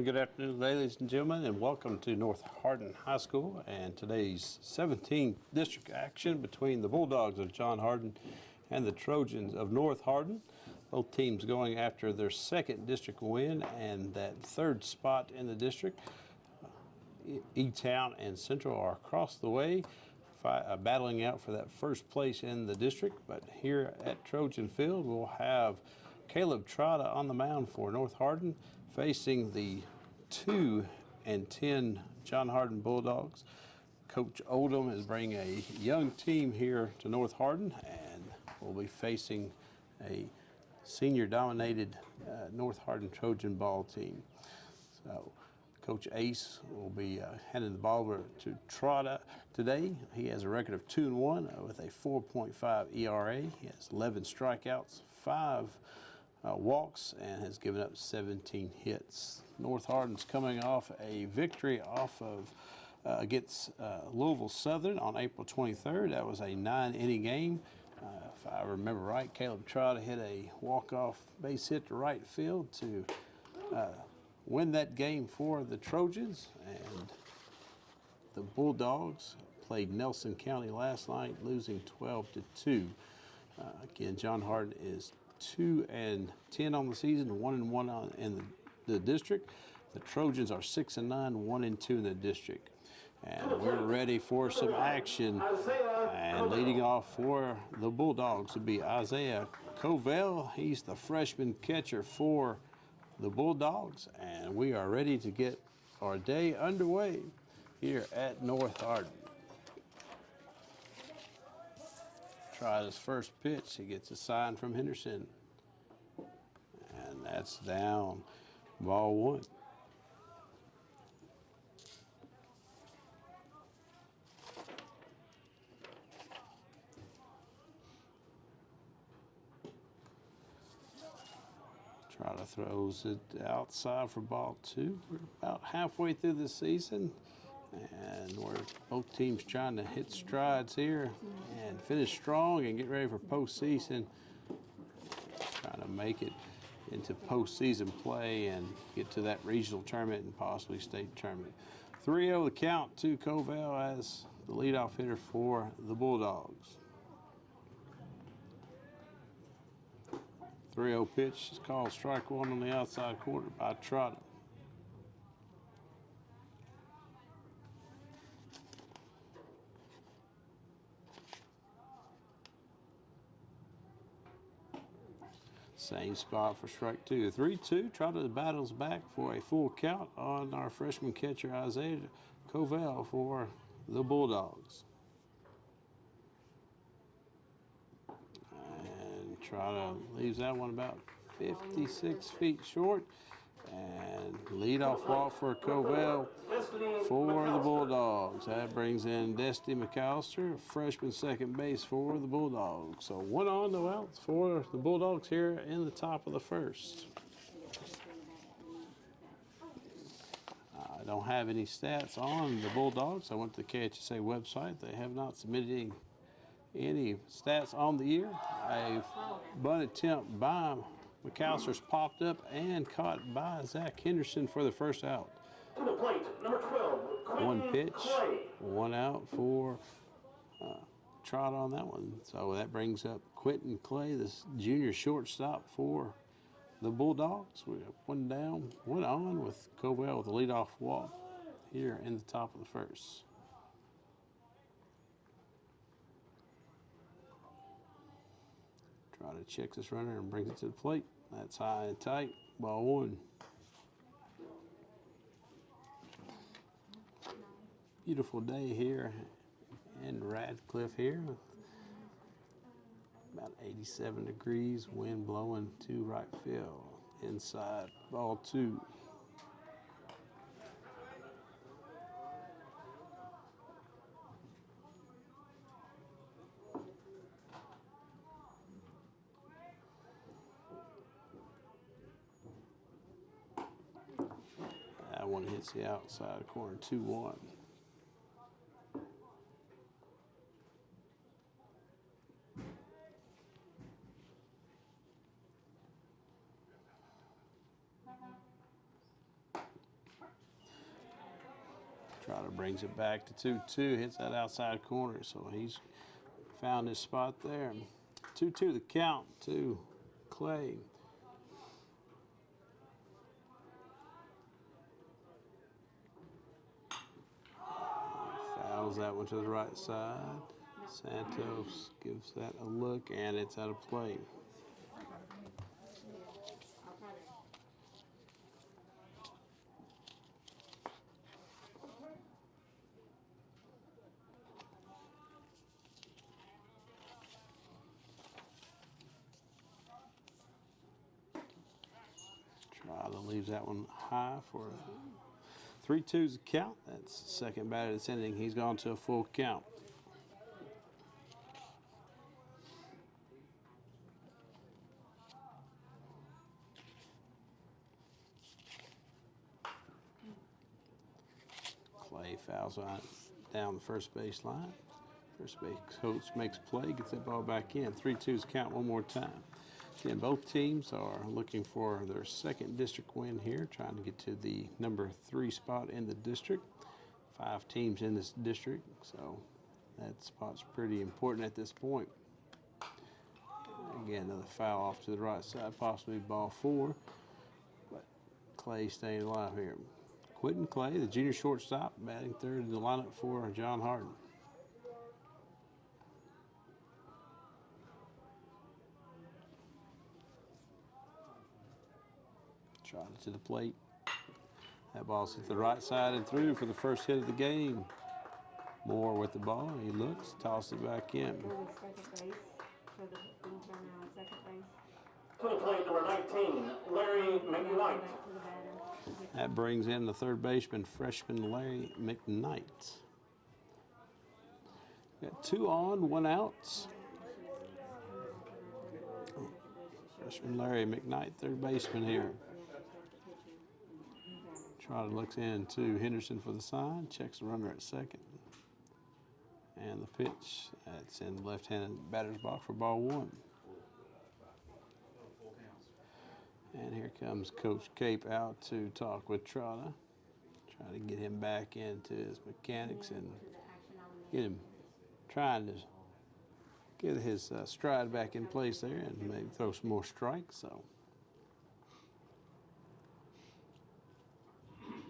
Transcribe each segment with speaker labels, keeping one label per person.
Speaker 1: good afternoon, ladies and gentlemen, and welcome to North Hardin High School and today's 17th district action between the Bulldogs of John Hardin and the Trojans of North Hardin. Both teams going after their second district win and that third spot in the district. E-Town and Central are across the way, battling out for that first place in the district. But here at Trojan Field, we'll have Caleb Trotta on the mound for North Hardin, facing the 2-10 John Hardin Bulldogs. Coach Oldham is bringing a young team here to North Hardin, and we'll be facing a senior-dominated North Hardin Trojan ball team. So Coach Ace will be handing the ball over to Trotta today. He has a record of 2-1 with a 4.5 ERA. He has 11 strikeouts, 5 walks, and has given up 17 hits. North Hardin's coming off a victory against Louisville Southern on April 23rd. That was a 9-inning game. If I remember right, Caleb Trotta hit a walk-off base hit to right field to win that game for the Trojans. And the Bulldogs played Nelson County last night, losing 12-2. Again, John Hardin is 2-10 on the season, 1-1 in the district. The Trojans are 6-9, 1-2 in the district. And we're ready for some action. And leading off for the Bulldogs would be Isaiah Covell. He's the freshman catcher for the Bulldogs. And we are ready to get our day underway here at North Hardin. Tried his first pitch. He gets a sign from Henderson. And that's down. Ball one. Trotta throws it outside for ball two. We're about halfway through the season, and we're both teams trying to hit strides here and finish strong and get ready for postseason. Trying to make it into postseason play and get to that regional tournament and possibly state tournament. 3-0 the count to Covell as the leadoff hitter for the Bulldogs. 3-0 pitch is called strike one on the outside corner by Trotta. Same spot for strike two. 3-2. Trotta battles back for a full count on our freshman catcher Isaiah Covell for the Bulldogs. And Trotta leaves that one about 56 feet short. And leadoff walk for Covell for the Bulldogs. That brings in Destiny McAllister, freshman second base for the Bulldogs. So 1 on, no outs for the Bulldogs here in the top of the first. I don't have any stats on the Bulldogs. I went to the KHSA website. They have not submitted any stats on the year. A bunt attempt by McAllister's popped up and caught by Zach Henderson for the first out.
Speaker 2: To the plate, number 12.
Speaker 1: One pitch, 1 out for Trotta on that one. So that brings up Quentin Clay, this junior shortstop for the Bulldogs. We have 1 down, 1 on with Covell with a leadoff walk here in the top of the first. Trotta checks this runner and brings it to the plate. That's high and tight. Ball one. Beautiful day here in Radcliffe here. About 87 degrees, wind blowing to right field. Inside, ball two. That one hits the outside corner, 2-1. Trotter brings it back to 2-2, hits that outside corner, so he's found his spot there. 2-2 the count to Clay. Fouls that one to the right side. Santos gives that a look, and it's out of play. Trotter leaves that one high for a 3-2's the count. That's the second batter that's ending. He's gone to a full count. Clay fouls on down the first base line. First base coach makes play, gets that ball back in. 3-2's count one more time. Again, both teams are looking for their second district win here, trying to get to the number 3 spot in the district. 5 teams in this district, so that spot's pretty important at this point. Again, another foul off to the right side, possibly ball 4. But Clay staying alive here. Quentin Clay, the junior shortstop, batting third in the lineup for John Harden. Trotter to the plate. That ball's hit the right side and through for the first hit of the game. Moore with the ball. He looks, tosses it back in.
Speaker 2: To the plate, number 19, Larry McKnight.
Speaker 1: That brings in the third baseman, freshman Larry McKnight. Got 2 on, 1 out. Freshman Larry McKnight, third baseman here. Trotter looks in to Henderson for the sign, checks the runner at second. And the pitch, that's in the left-handed batter's box for ball 1. And here comes Coach Cape out to talk with Trotter. Try to get him back into his mechanics and get him trying to get his stride back in place there and maybe throw some more strikes. So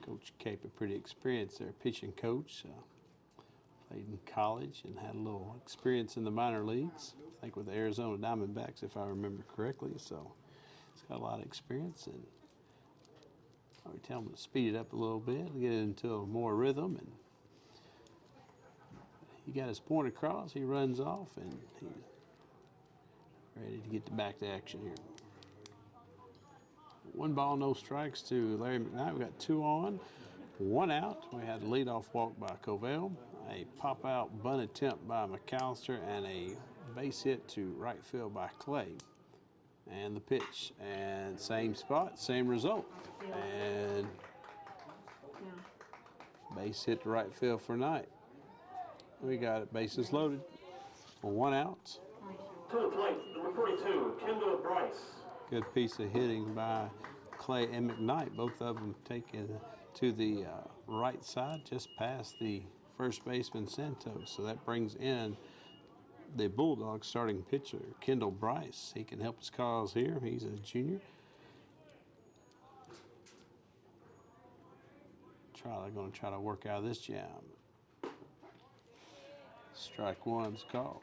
Speaker 1: Coach Cape, a pretty experienced there pitching coach. Played in college and had a little experience in the minor leagues. I think with the Arizona Diamondbacks, if I remember correctly. So he's got a lot of experience, and I would tell him to speed it up a little bit, get it into a more rhythm, and he got his point across. He runs off, and he's ready to get back to action here. 1 ball, no strikes to Larry McKnight. We got 2 on, 1 out. We had a leadoff walk by Covell, a pop-out bunt attempt by McAllister, and a base hit to right field by Clay. And the pitch, and same spot, same result. And base hit to right field for Knight. We got it, bases loaded. 1 out.
Speaker 2: To the plate, number 42, Kendall Bryce.
Speaker 1: Good piece of hitting by Clay and McKnight. Both of them taken to the right side, just past the first baseman Santos. So that brings in the Bulldogs starting pitcher, Kendall Bryce. He can help his cause here. He's a junior. Going to try to work out of this jam. Strike 1's called.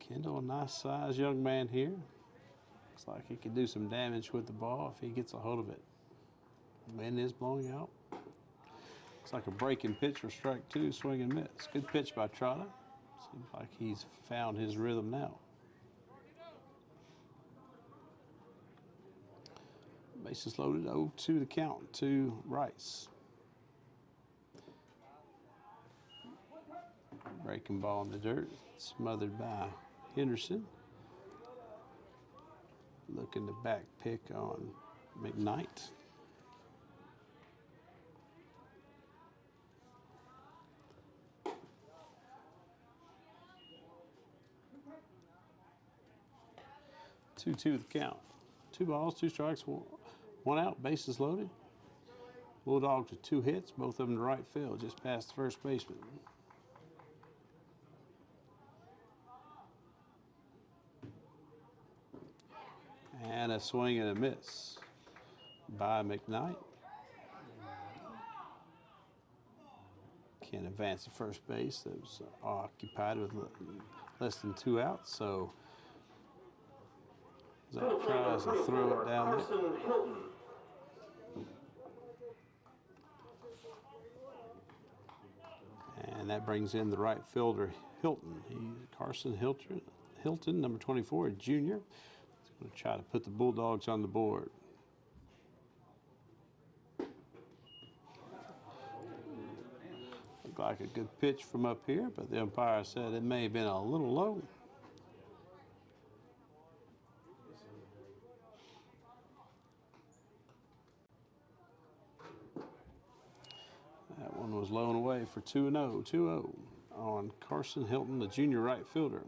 Speaker 1: Kendall, a nice sized young man here. Looks like he can do some damage with the ball if he gets a hold of it. Wind is blowing out. Looks like a breaking pitch for strike 2, swing and miss. Good pitch by Trotter. Seems like he's found his rhythm now. Bases loaded, 0-2 the count to Rice. Breaking ball in the dirt, smothered by Henderson. Looking to back pick on McKnight. Two the count. 2 balls, 2 strikes, One out, bases loaded. Bulldogs with 2 hits, both of them to right field, just past the first baseman. And a swing and a miss by McKnight. Can't advance to first base. That was occupied with less than 2 outs, so Zach tries to throw it down there. And that brings in the right fielder, Hilton. Carson Hilton, number 24, a junior. He's going to try to put the Bulldogs on the board. Looked like a good pitch from up here, but the umpire said it may have been a little low. That one was low and away for 2-0, 2-0 on Carson Hilton, the junior right fielder.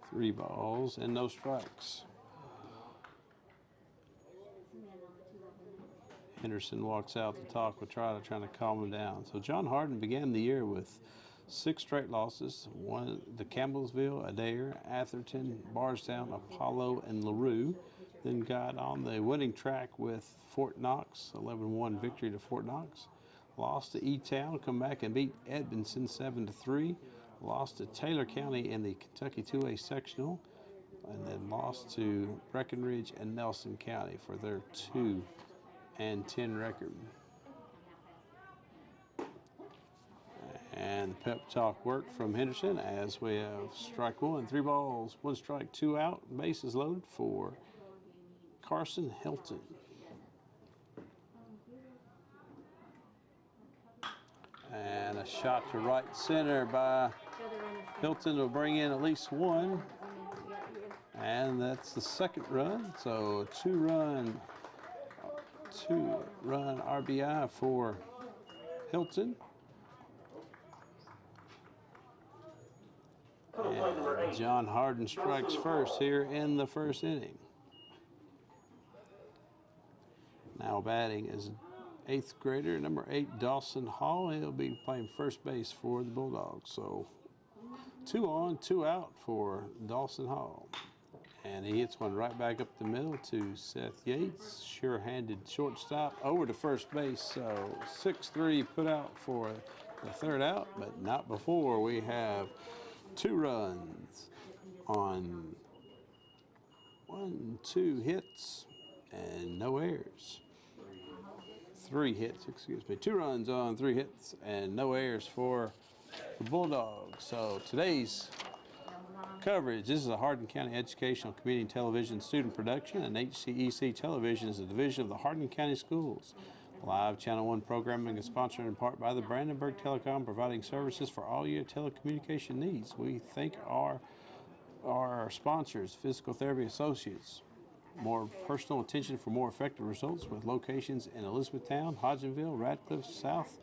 Speaker 1: Three balls and no strikes. Henderson walks out to talk with Trotter, trying to calm him down. So John Harden began the year with 6 straight losses. One, the Campbellsville, Adair, Atherton, Bardstown, Apollo, and LaRue. Then got on the winning track with Fort Knox, 11-1 victory to Fort Knox. Lost to E-Town, come back and beat Edmondson 7-3. Lost to Taylor County in the Kentucky 2A sectional, and then lost to Breckenridge and Nelson County for their 2-10 record. And the pep talk worked from Henderson as we have strike 1, 3 balls, 1 strike, 2 out, bases loaded for Carson Hilton. And a shot to right center by Hilton will bring in at least 1. And that's the 2nd run. So a 2-run RBI for Hilton. And John Harden strikes first here in the 1st inning. Now batting is 8th grader, number 8, Dawson Hall. He'll be playing first base for the Bulldogs. So 2 on, 2 out for Dawson Hall. And he hits one right back up the middle to Seth Yates. Sure-handed shortstop over to first base. So 6-3 put out for the 3rd out, but not before we have 2 runs on 2 hits and no errors. 3 hits, 2 runs on 3 hits and no errors for the Bulldogs. So today's coverage, this is a Hardin County Educational Community Television student production, and HCEC Television is a division of the Hardin County Schools. Live Channel 1 programming is sponsored in part by the Brandenburg Telecom, providing services for all your telecommunication needs. We thank our sponsors, Physical Therapy Associates. More personal attention for more effective results with locations in Elizabethtown, Hodgenville, Radcliffe, South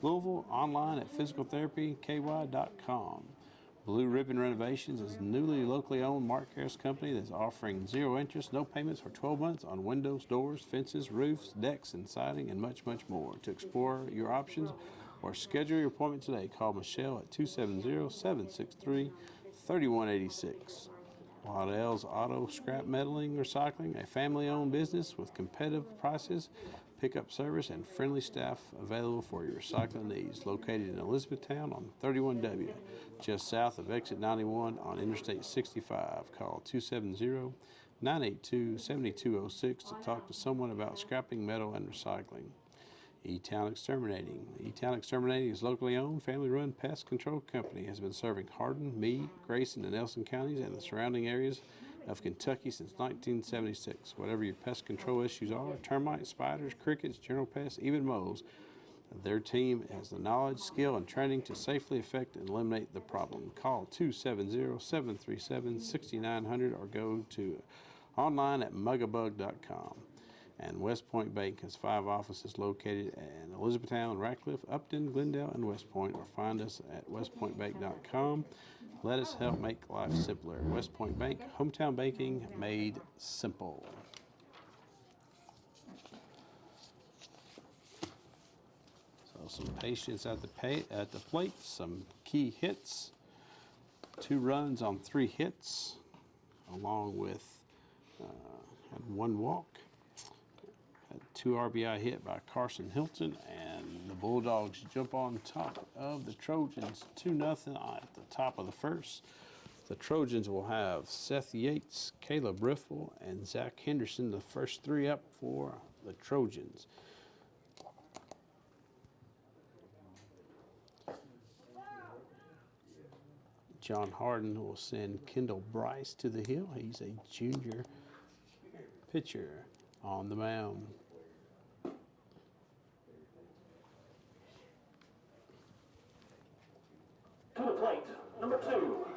Speaker 1: Louisville, online at physicaltherapyky.com. Blue Ribbon Renovations is a newly locally owned Mark Harris company that's offering 0 interest, no payments for 12 months on windows, doors, fences, roofs, decks, and siding, and much, much more. To explore your options or schedule your appointment today, call Michelle at 270-763-3186. Waddell's Auto Scrap Metalling Recycling, a family-owned business with competitive prices, pickup service, and friendly staff available for your recycling needs. Located in Elizabethtown on 31W, just south of Exit 91 on Interstate 65. Call 270-982-7206 to talk to someone about scrapping metal and recycling. E-Town Exterminating. E-Town Exterminating is locally owned, family-run pest control company. Has been serving Hardin, Meade, Grayson, and Nelson counties and the surrounding areas of Kentucky since 1976. Whatever your pest control issues are, termites, spiders, crickets, general pests, even moles, their team has the knowledge, skill, and training to safely affect and eliminate the problem. Call 270-737-6900 or go to online at mugabug.com. And West Point Bank has 5 offices located in Elizabethtown, Ratcliffe, Upton, Glendale, and West Point, or find us at westpointbank.com. Let us help make life simpler. West Point Bank, hometown banking made simple. So some patience at the plate, some key hits, 2 runs on 3 hits, along with had 1 walk. Had 2 RBI hit by Carson Hilton, and the Bulldogs jump on top of the Trojans 2-0 at the top of the first. The Trojans will have Seth Yates, Caleb Riffle, and Zach Henderson, the first 3 up for the Trojans. John Harden will send Kendall Bryce to the hill. He's a junior pitcher on the mound.
Speaker 2: To the plate, number 2,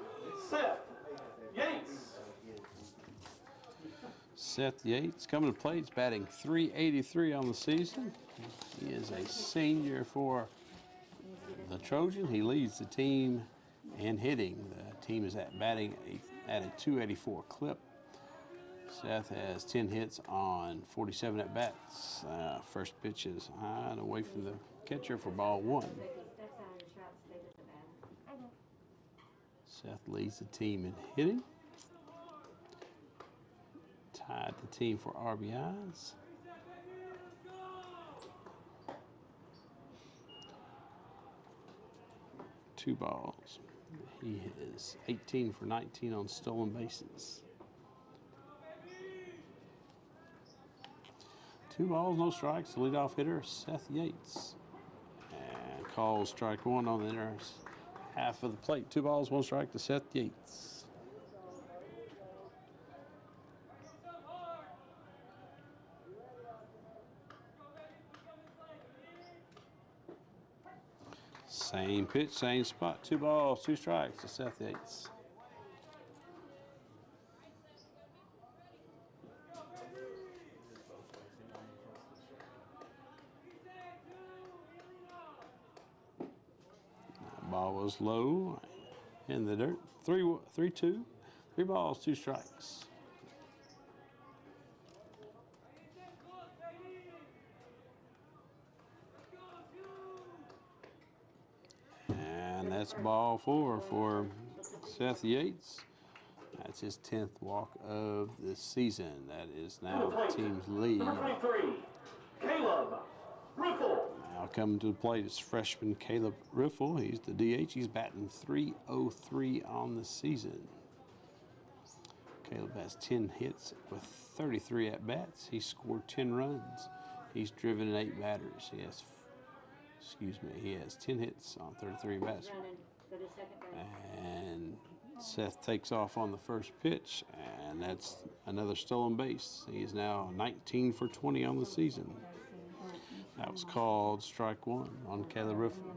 Speaker 2: Seth Yates.
Speaker 1: Seth Yates coming to plate. He's batting .383 on the season. He is a senior for the Trojan. He leads the team in hitting. The team is batting at a .284 clip. Seth has 10 hits on 47 at-bats. First pitch is high and away from the catcher for ball 1. Seth leads the team in hitting. Tied the team for RBIs. Two balls. He is 18 for 19 on stolen bases. 2 balls, no strikes. The leadoff hitter, Seth Yates. And calls strike 1 on the inner half of the plate. 2 balls, 1 strike to Seth Yates. Same pitch, same spot. 2 balls, 2 strikes to Seth Yates. Ball was low in the dirt. 3-2. 3 balls, 2 strikes. And that's ball 4 for Seth Yates. That's his 10th walk of the season. That is now the team's lead.
Speaker 2: Number 23, Caleb Riffle.
Speaker 1: Now coming to the plate is freshman Caleb Riffle. He's the DH. He's batting .303 on the season. Caleb has 10 hits with 33 at-bats. He scored 10 runs. He's driven in 8 batters. He has 10 hits on 33 bats. And Seth takes off on the first pitch, and that's another stolen base. He is now 19 for 20 on the season. That was called strike 1 on Caleb Riffle.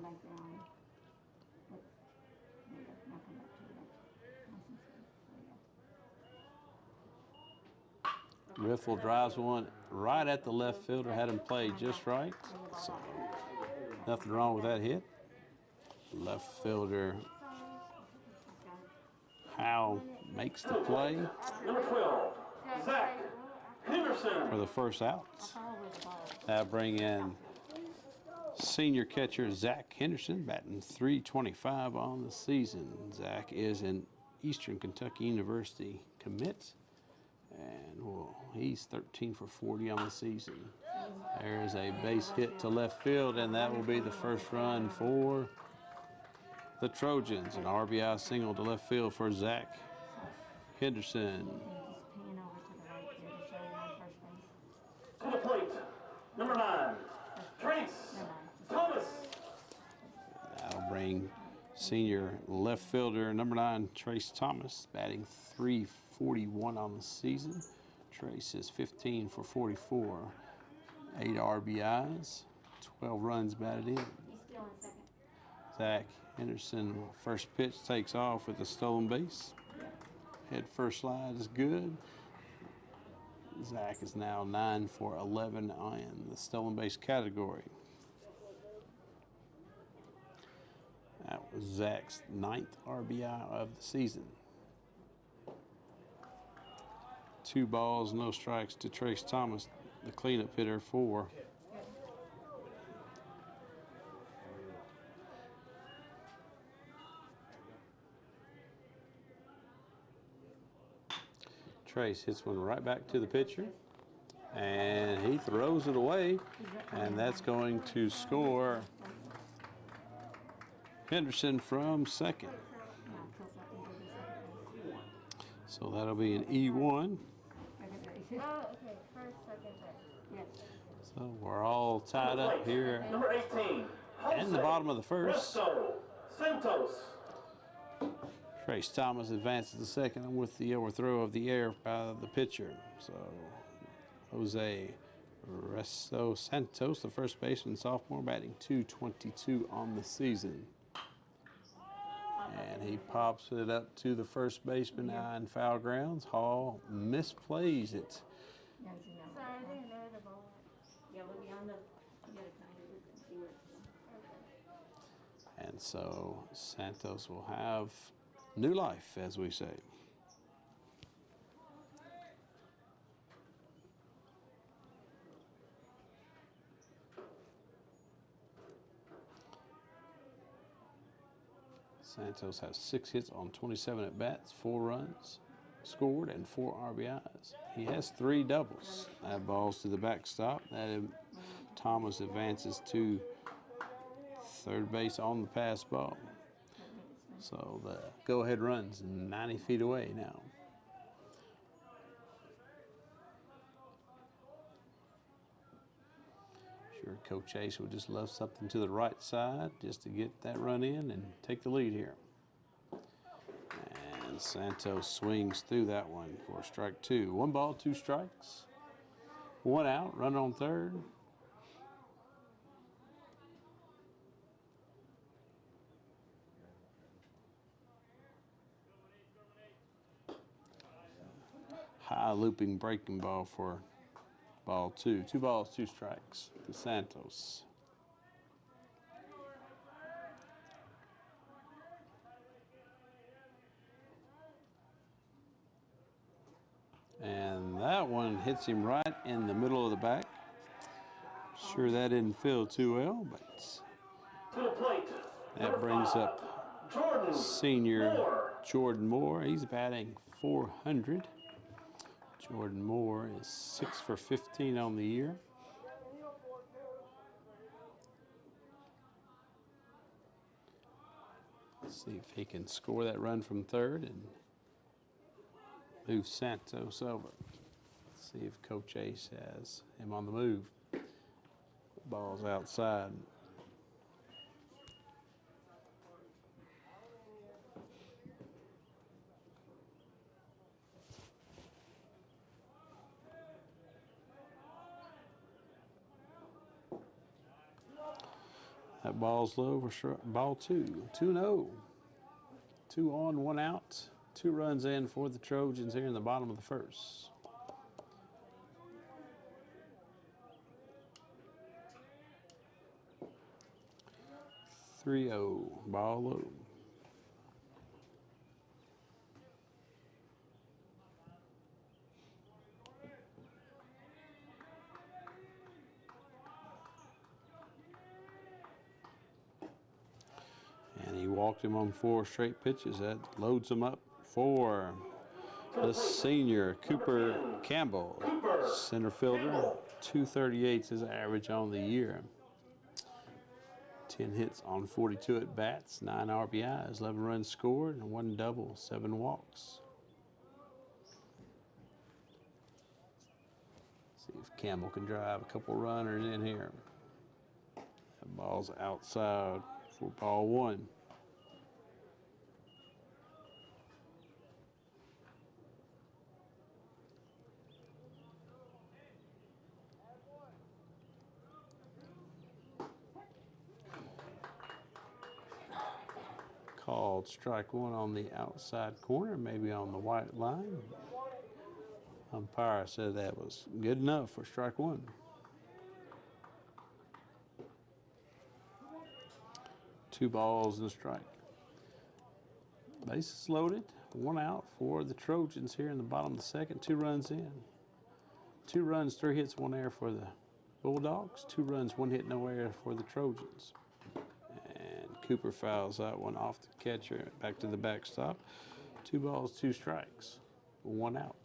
Speaker 1: Riffle drives one right at the left fielder, had him played just right. So nothing wrong with that hit. Left fielder Howe makes the play
Speaker 2: Number 12, Zach Henderson.
Speaker 1: for the first out. That bring in senior catcher Zach Henderson, batting .325 on the season. Zach is an Eastern Kentucky University commit, and he's 13 for 40 on the season. There's a base hit to left field, and that will be the first run for the Trojans. An RBI single to left field for Zach Henderson.
Speaker 2: To the plate, number 9, Trace Thomas.
Speaker 1: That'll bring senior left fielder number 9, Trace Thomas, batting .341 on the season. Trace is 15 for 44, 8 RBIs, 12 runs batted in. Zach Henderson, first pitch, takes off with a stolen base. Head first slide is good. Zach is now 9 for 11 in the stolen base category. That was Zach's 9th RBI of the season. 2 balls, no strikes to Trace Thomas, the cleanup hitter for Trace hits one right back to the pitcher, and he throws it away, and that's going to score Henderson from second. So that'll be an E1.
Speaker 3: Oh, okay. First, second, third. Yes.
Speaker 1: So we're all tied up here
Speaker 2: Number 18.
Speaker 1: in the bottom of the first.
Speaker 2: Resto Santos.
Speaker 1: Trace Thomas advances to second with the overthrow of the air by the pitcher. So Jose Resto Santos, the first baseman, sophomore, batting .222 on the season. And he pops it up to the first baseman now in foul grounds. Hall misplays it.
Speaker 3: Sorry, I didn't know the ball. Yeah, we'll be on the. You gotta kind of look and see where it's going.
Speaker 1: And so Santos will have new life, as we say. Santos has 6 hits on 27 at-bats, 4 runs scored, and 4 RBIs. He has 3 doubles. That ball's to the backstop. Thomas advances to third base on the pass ball. So the go-ahead run's 90 feet away now. Sure, Coach Ace would just love something to the right side just to get that run in and take the lead here. And Santos swings through that one for strike 2. 1 ball, 2 strikes. 1 out, runner on third. High looping breaking ball for ball 2. 2 balls, 2 strikes to Santos. And that one hits him right in the middle of the back. Sure, that didn't feel too well, but
Speaker 2: To the plate.
Speaker 1: that brings up
Speaker 2: Jordan
Speaker 1: senior
Speaker 2: Moore.
Speaker 1: Jordan Moore. He's batting .400. Jordan Moore is 6 for 15 on the year. Let's see if he can score that run from third and move Santos over. Let's see if Coach Ace has him on the move. Ball's outside. That ball's low for ball 2. 2-0. 2 on, 1 out. 2 runs in for the Trojans here in the bottom of the first. .30, ball low. And he walked him on 4 straight pitches. That loads him up for the senior Cooper Campbell, center fielder. 238 is his average on the year. 10 hits on 42 at bats, 9 RBIs, 11 runs scored, and 1 double, 7 walks. See if Campbell can drive a couple runners in here. That ball's outside for ball 1. Called strike 1 on the outside corner, maybe on the white line. Umpire said that was good enough for strike one. Two balls and a strike. Bases loaded, one out for the Trojans here in the bottom of the second. 2 runs in. 2 runs, 3 hits, 1 error for the Bulldogs. 2 runs, 1 hit, no error for the Trojans. And Cooper fouls that one off the catcher, back to the backstop. 2 balls, 2 strikes, 1 out.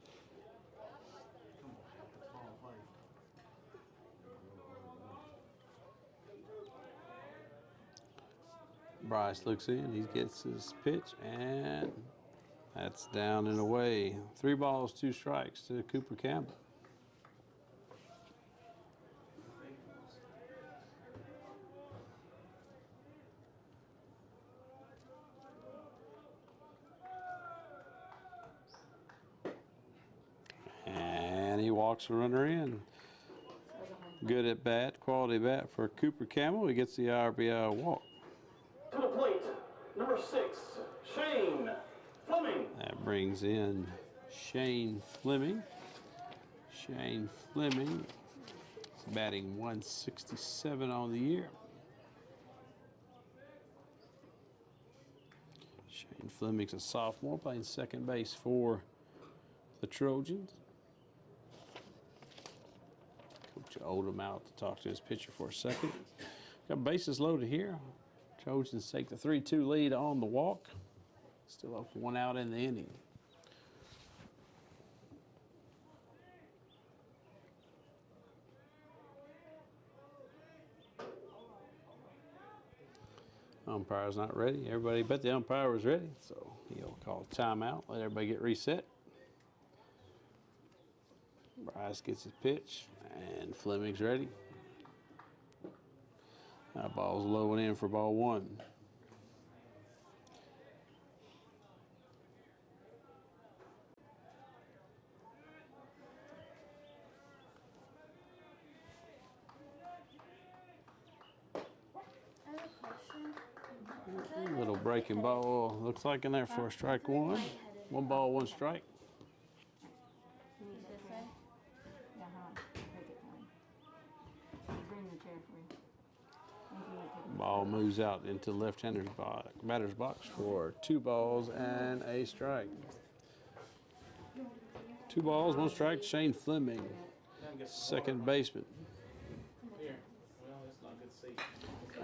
Speaker 1: Bryce looks in, he gets his pitch, and that's down and away. 3 balls, 2 strikes to Cooper Campbell. And he walks the runner in. Good at bat, quality bat for Cooper Campbell. He gets the RBI walk.
Speaker 2: To the plate, number 6, Shane Fleming.
Speaker 1: That brings in Shane Fleming. Shane Fleming is batting 167 on the year. Shane Fleming's a sophomore playing second base for the Trojans. Coach Oldham out to talk to his pitcher for a second. Got bases loaded here. Trojans take the 3-2 lead on the walk. Still up 1 out in the inning. Umpire's not ready. Everybody but the umpire was ready, so he'll call a timeout, let everybody get reset. Bryce gets his pitch, and Fleming's ready. That ball's low and in for ball 1. A little breaking ball looks like in there for a strike 1. 1 ball, 1 strike. Ball moves out into left-hander's batter's box for 2 balls and a strike. 2 balls, 1 strike. Shane Fleming, second baseman.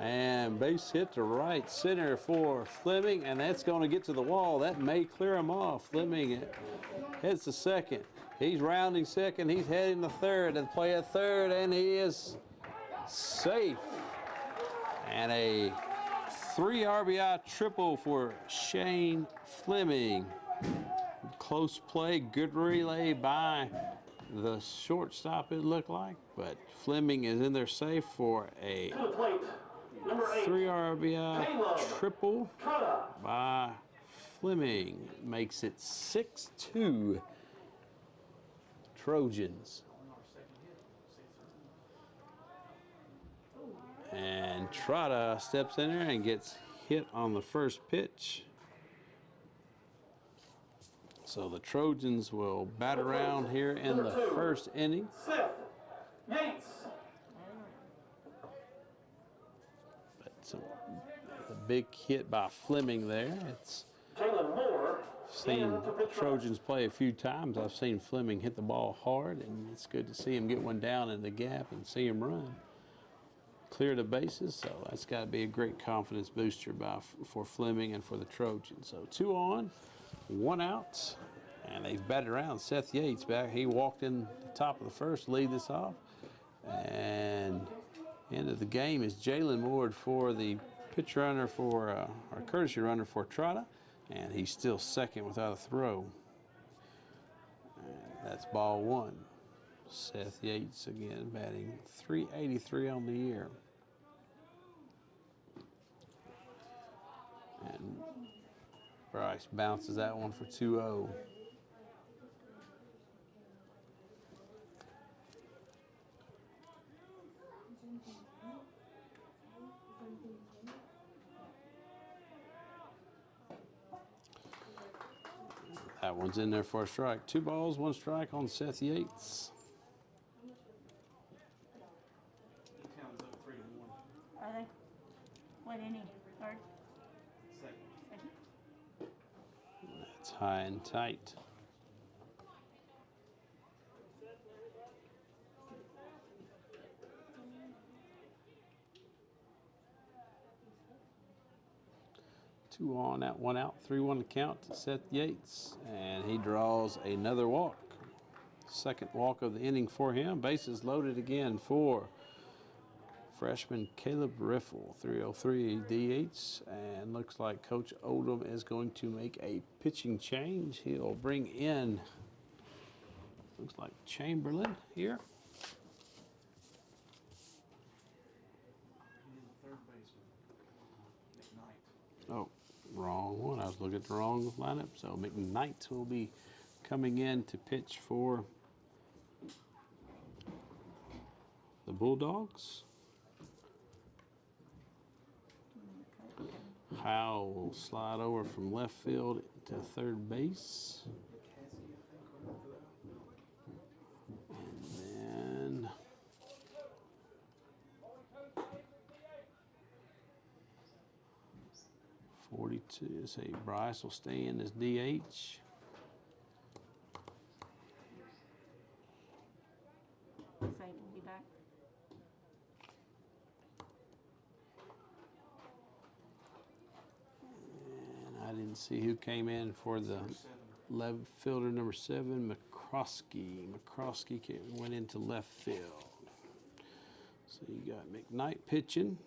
Speaker 1: And base hit to right center for Fleming, and that's going to get to the wall. That may clear him off. Fleming heads to second. He's rounding second. He's heading to third. To play at third, and he is safe. And a 3 RBI triple for Shane Fleming. Close play, good relay by the shortstop, it looked like. But Fleming is in there safe for a 3 RBI triple by Fleming. Makes it 6-2 Trojans. And Trotta steps in there and gets hit on the first pitch. So the Trojans will bat around here in the first inning.
Speaker 2: Seth Yates.
Speaker 1: But a big hit by Fleming there. It's
Speaker 2: Jalen Moore.
Speaker 1: seen Trojans play a few times. I've seen Fleming hit the ball hard, and it's good to see him get one down in the gap and see him run. Clear the bases, so that's got to be a great confidence booster for Fleming and for the Trojans. So 2 on, 1 out, and they've batted around. Seth Yates back. He walked in the top of the first to lead this off. And end of the game is Jalen Moore for the pitch runner for, or courtesy runner for Trotta, and he's still second without a throw. And that's ball 1. Seth Yates again batting .383 on the year. And Bryce bounces that one for 2-0. That one's in there for a strike. 2 balls, 1 strike on Seth Yates.
Speaker 3: Are they? What inning? Third? Second.
Speaker 1: That's high and tight. Two on, out, 1 out, 3-1 to count to Seth Yates, and he draws another walk. Second walk of the inning for him. Bases loaded again for freshman Caleb Riffle, 303 DH, and looks like Coach Oldham is going to make a pitching change. He'll bring in, looks like Chamberlain here. Oh, wrong one. I was looking at the wrong lineup. So McKnight will be coming in to pitch for the Bulldogs. Howe will slide over from left field to third base. And then 42, say Bryce will stay in as DH.
Speaker 3: Say we'll be back.
Speaker 1: And I didn't see who came in for the left fielder, number 7, McCroskey. McCroskey went into left field. So you got McKnight pitching.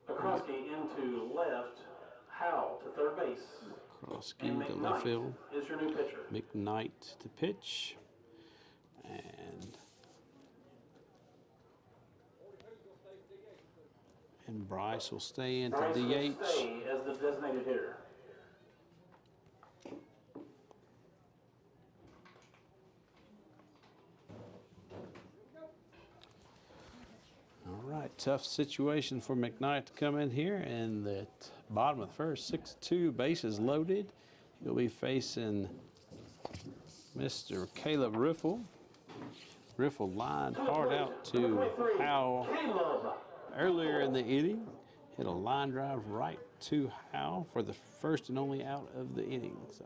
Speaker 2: McCroskey into left, Howe to third base.
Speaker 1: McCroskey to left field.
Speaker 2: Is your new pitcher.
Speaker 1: McKnight to pitch. And Bryce will stay into
Speaker 2: Bryce will
Speaker 1: DH.
Speaker 2: stay as the designated hitter.
Speaker 1: All right, tough situation for McKnight to come in here. And the bottom of the first, 6-2, bases loaded. He'll be facing Mr. Caleb Riffle. Riffle lined hard out to Howe earlier in the inning. Hit a line drive right to Howe for the first and only out of the inning. So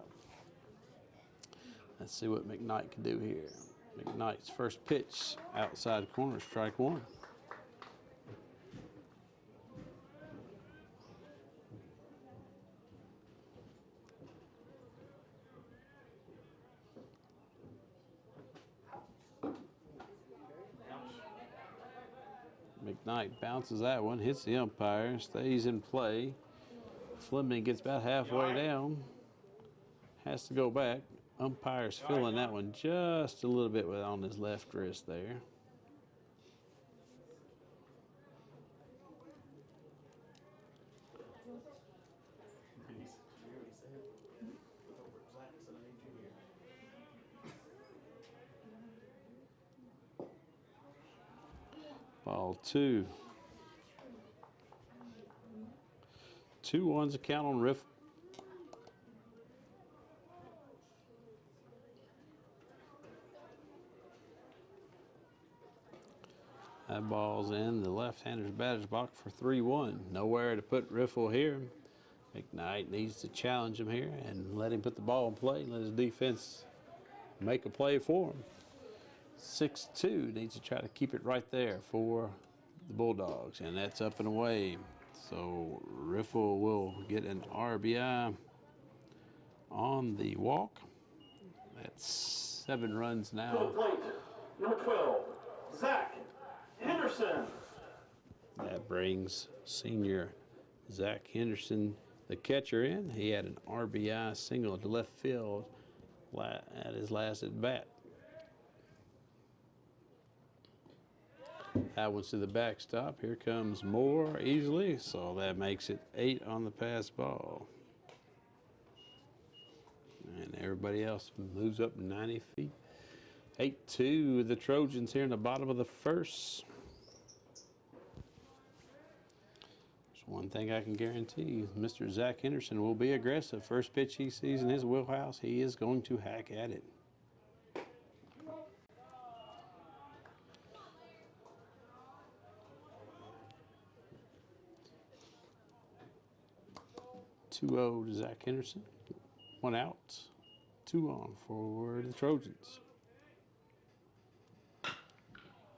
Speaker 1: let's see what McKnight can do here. McKnight's first pitch, outside corner, strike 1. McKnight bounces that one, hits the umpire, stays in play. Fleming gets about halfway down, has to go back. Umpire's feeling that one just a little bit on his left wrist there. Ball 2. 2-1's a count on Riffle. That ball's in the left-hander's batter's box for 3-1. Nowhere to put Riffle here. McKnight needs to challenge him here and let him put the ball in play and let his defense make a play for him. 6-2, needs to try to keep it right there for the Bulldogs, and that's up and away. So Riffle will get an RBI on the walk. That's 7 runs
Speaker 2: To the
Speaker 1: now.
Speaker 2: plate, number 12, Zach Henderson.
Speaker 1: That brings senior Zach Henderson, the catcher, in. He had an RBI single to left field at his last at bat. That one's to the backstop. Here comes Moore easily, so that makes it 8 on the pass ball. And everybody else moves up 90 feet. 8-2, the Trojans here in the bottom of the first. There's one thing I can guarantee, Mr. Zach Henderson will be aggressive. First pitch he sees in his wheelhouse, he is going to hack at it. 2-0 to Zach Henderson. 1 out, 2 on for the Trojans.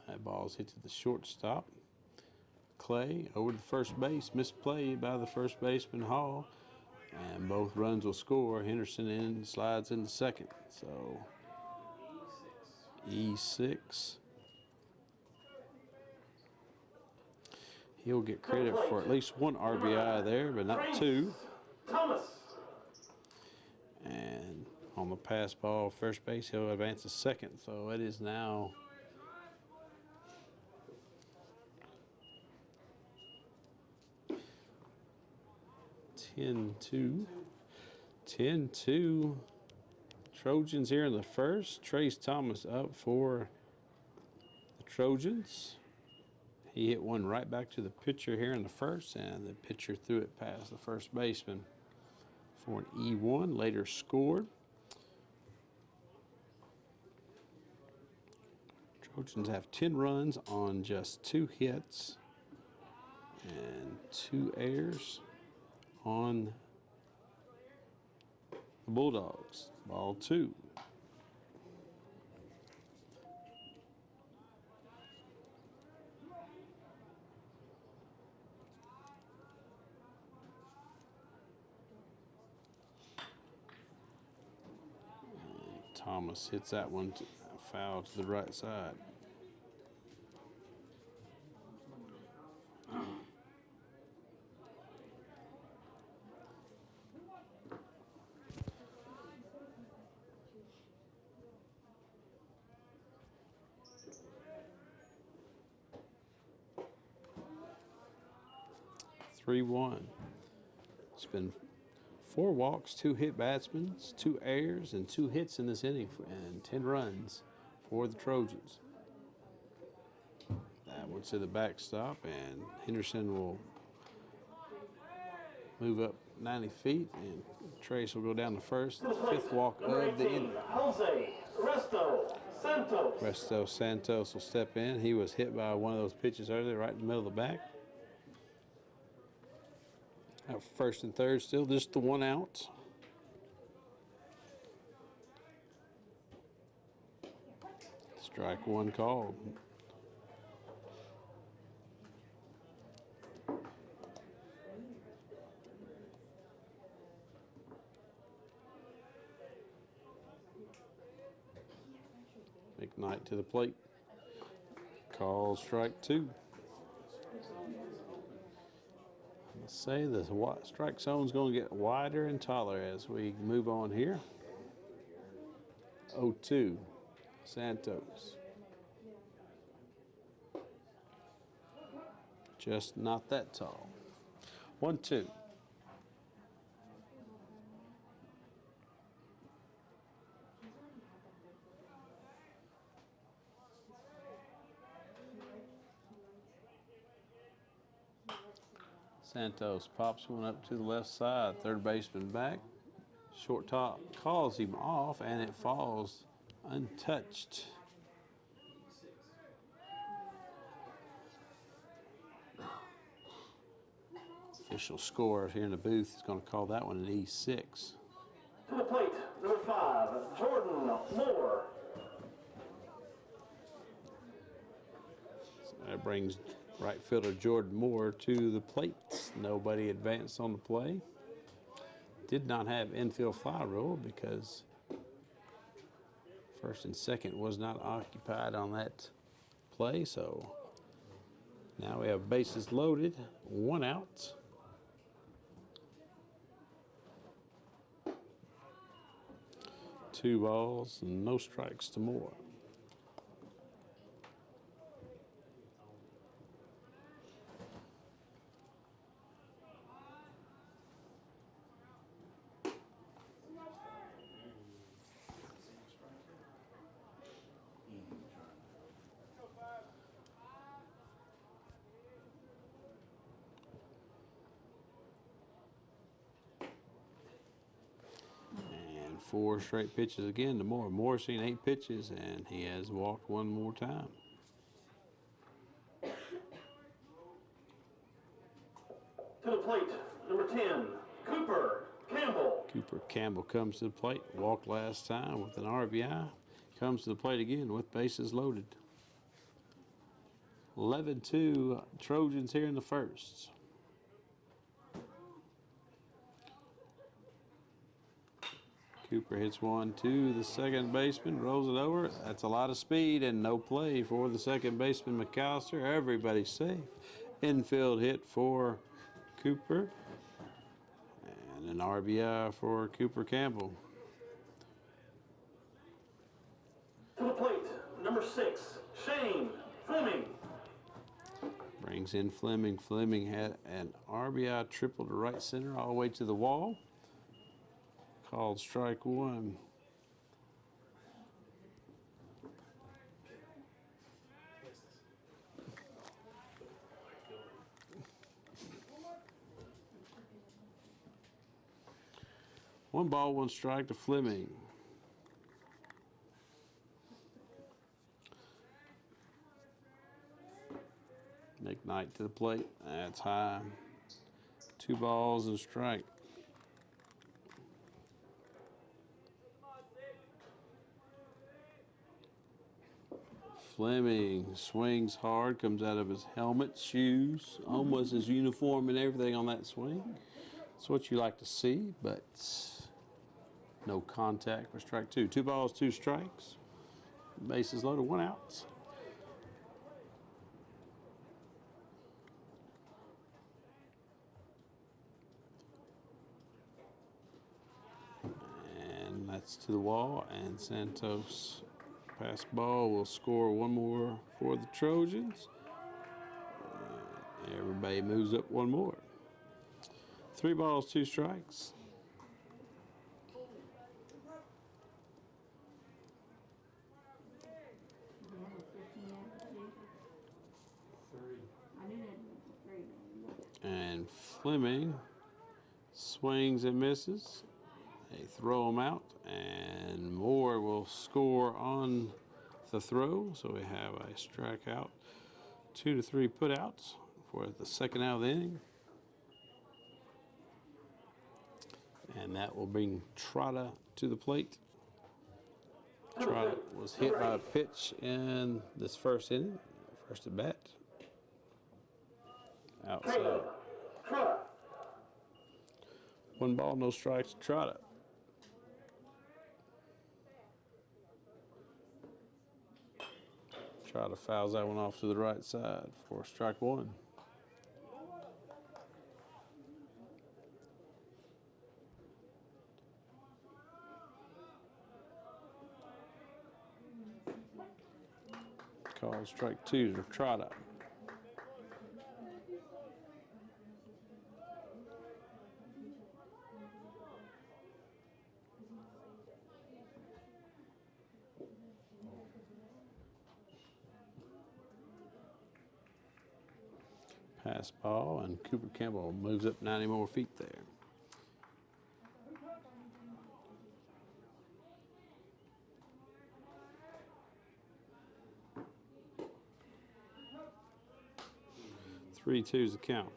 Speaker 1: That ball's hit to the shortstop. Clay over to first base, misplayed by the first baseman Hall, and both runs will score. Henderson slides into second, so E6. He'll get credit for at least 1 RBI there, but not 2.
Speaker 2: Thomas.
Speaker 1: And on the pass ball, first base, he'll advance to second, so it is now (10-2). 10-2. Trojans here in the first. Trace Thomas up for the Trojans. He hit one right back to the pitcher here in the first, and the pitcher threw it past the first baseman for an E1. Later scored. Trojans have 10 runs on just 2 hits and 2 errors on the Bulldogs. Ball 2. Thomas hits that one foul to the right side. (3-1). It's been 4 walks, 2 hit batsmen, 2 errors, and 2 hits in this inning, and 10 runs for the Trojans. That one's to the backstop, and Henderson will move up 90 feet, and Trace will go down the first, the 5th walk of the inning.
Speaker 2: Jose Resto Santos.
Speaker 1: Resto Santos will step in. He was hit by one of those pitches earlier, right in the middle of the back. At first and third, still just the 1 out. Strike 1 called. McKnight to the plate. Call strike 2. Say the strike zone is going to get wider and taller as we move on here. 0-2, Santos. Just not that tall. 1-2. Santos pops one up to the left side. Third baseman back. Short top calls him off, and it falls untouched. Official score here in the booth is going to call that one an E6.
Speaker 2: To the plate, number 5, Jordan Moore.
Speaker 1: So that brings right fielder Jordan Moore to the plate. Nobody advanced on the play. Did not have infield fly rule because first and second was not occupied on that play. So now we have bases loaded, 1 out. Two balls and no strikes to Moore. 4 straight pitches again to Moore. Moore seen 8 pitches, and he has walked 1 more time.
Speaker 2: To the plate, number 10, Cooper Campbell.
Speaker 1: Cooper Campbell comes to the plate, walked last time with an RBI. Comes to the plate again with bases loaded. 11-2 Trojans here in the first. Cooper hits one to the second baseman, rolls it over. That's a lot of speed and no play for the second baseman, McAllister. Everybody's safe. Infield hit for Cooper. And an RBI for Cooper Campbell.
Speaker 2: To the plate, number 6, Shane Fleming.
Speaker 1: Brings in Fleming. Fleming had an RBI triple to right center all the way to the wall. Called strike 1. One ball, 1 strike to Fleming. McKnight to the plate. That's high. 2 balls and a strike. Fleming swings hard, comes out of his helmet, shoes, almost his uniform and everything on that swing. That's what you like to see, but no contact for strike 2. 2 balls, 2 strikes. Bases loaded, 1 out. And that's to the wall, and Santos pass ball will score 1 more for the Trojans. Everybody moves up 1 more. 3 balls, 2 strikes. And Fleming swings and misses. They throw him out, and Moore will score on the throw. So we have a strikeout, 2 to 3 putouts for the second out of the inning. And that will bring Trotta to the plate. Trotta was hit by a pitch in this first inning, first at bat. Outside. 1 ball, no strikes, Trotta. Trotta fouls that one off to the right side for strike 1. Called strike 2 to Trotta. Pass ball, and Cooper Campbell moves up 90 more feet there. Three twos the count.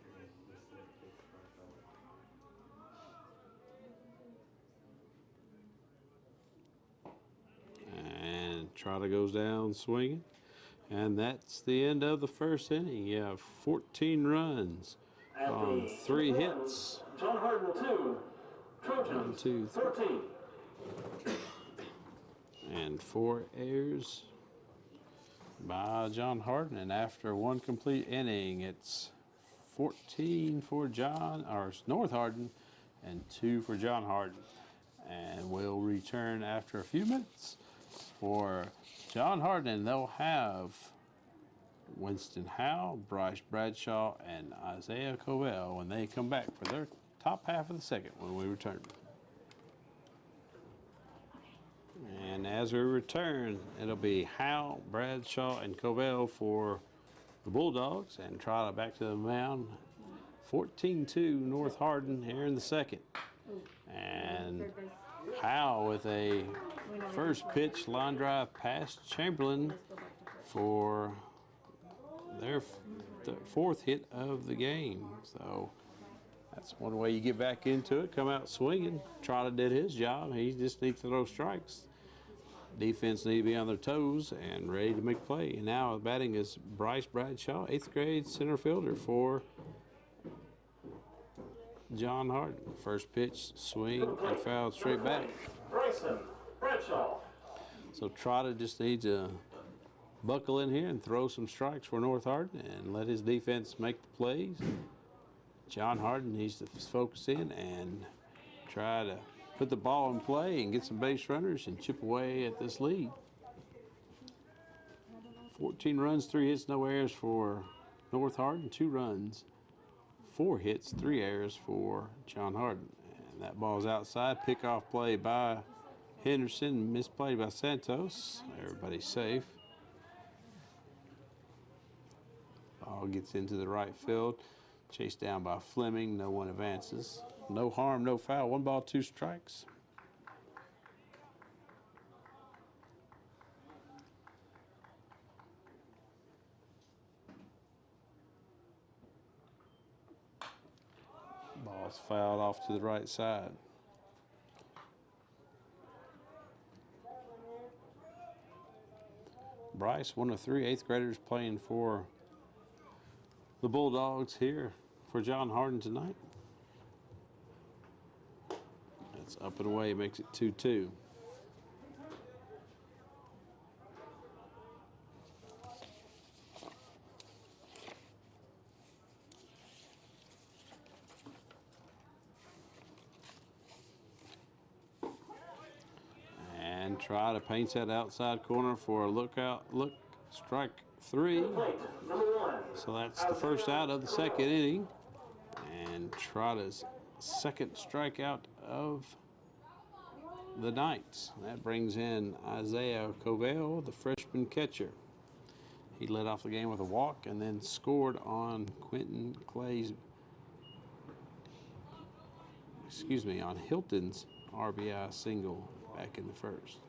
Speaker 1: And Trotta goes down swinging. And that's the end of the first inning. You have 14 runs on 3 hits.
Speaker 2: John Harden 2, Trojans 13.
Speaker 1: And 4 errors by John Harden. And after 1 complete inning, it's 14 for North Harden and 2 for John Harden. And we'll return after a few minutes for John Harden, and they'll have Winston Howe, Bryce Bradshaw, and Isaiah Covell when they come back for their top half of the second when we return. And as we return, it'll be Howe, Bradshaw, and Covell for the Bulldogs, and Trotta back to the mound. 14-2 North Harden here in the second. And Howe with a first pitch line drive past Chamberlain for their fourth hit of the game. So that's one way you get back into it, come out swinging. Trotta did his job. He just needs to throw strikes. Defense need to be on their toes and ready to make play. And now batting is Bryce Bradshaw, 8th grade center fielder for John Harden. First pitch, swing, and foul straight back.
Speaker 2: Bryson Bradshaw.
Speaker 1: So Trotta just needs to buckle in here and throw some strikes for North Harden and let his defense make the plays. John Harden needs to focus in and try to put the ball in play and get some base runners and chip away at this lead. 14 runs, 3 hits, no errors for North Harden, 2 runs, 4 hits, 3 errors for John Harden. And that ball's outside. Pickoff play by Henderson, misplayed by Santos. Everybody's safe. Ball gets into the right field. Chased down by Fleming. No one advances. No harm, no foul. 1 ball, 2 strikes. Ball's fouled off to the right side. Bryce, one of 3 8th graders playing for the Bulldogs here for John Harden tonight. That's up and away, makes it 2-2. And try to paint that outside corner for a look, strike 3. So that's the first out of the second inning. And Trotta's second strikeout of the night. That brings in Isaiah Covell, the freshman catcher. He led off the game with a walk and then scored on on Hilton's RBI single back in the first.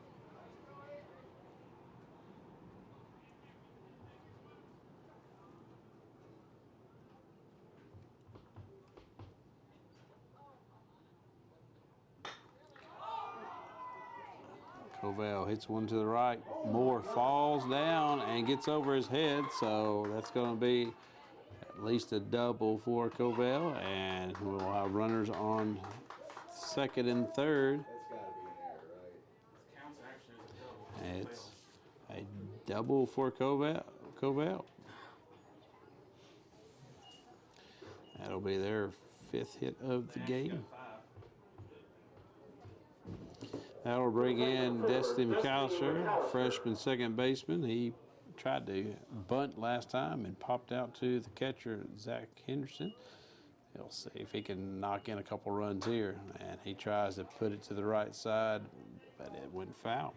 Speaker 1: Covell hits one to the right. Moore falls down and gets over his head, so that's going to be at least a double for Covell, and we'll have runners on second and third. It's a double for Covell. That'll be their 5th hit of the game. That'll bring in Destin McAllister, freshman second baseman. He tried to bunt last time and popped out to the catcher, Zach Henderson. He'll see if he can knock in a couple runs here. And he tries to put it to the right side, but it went foul.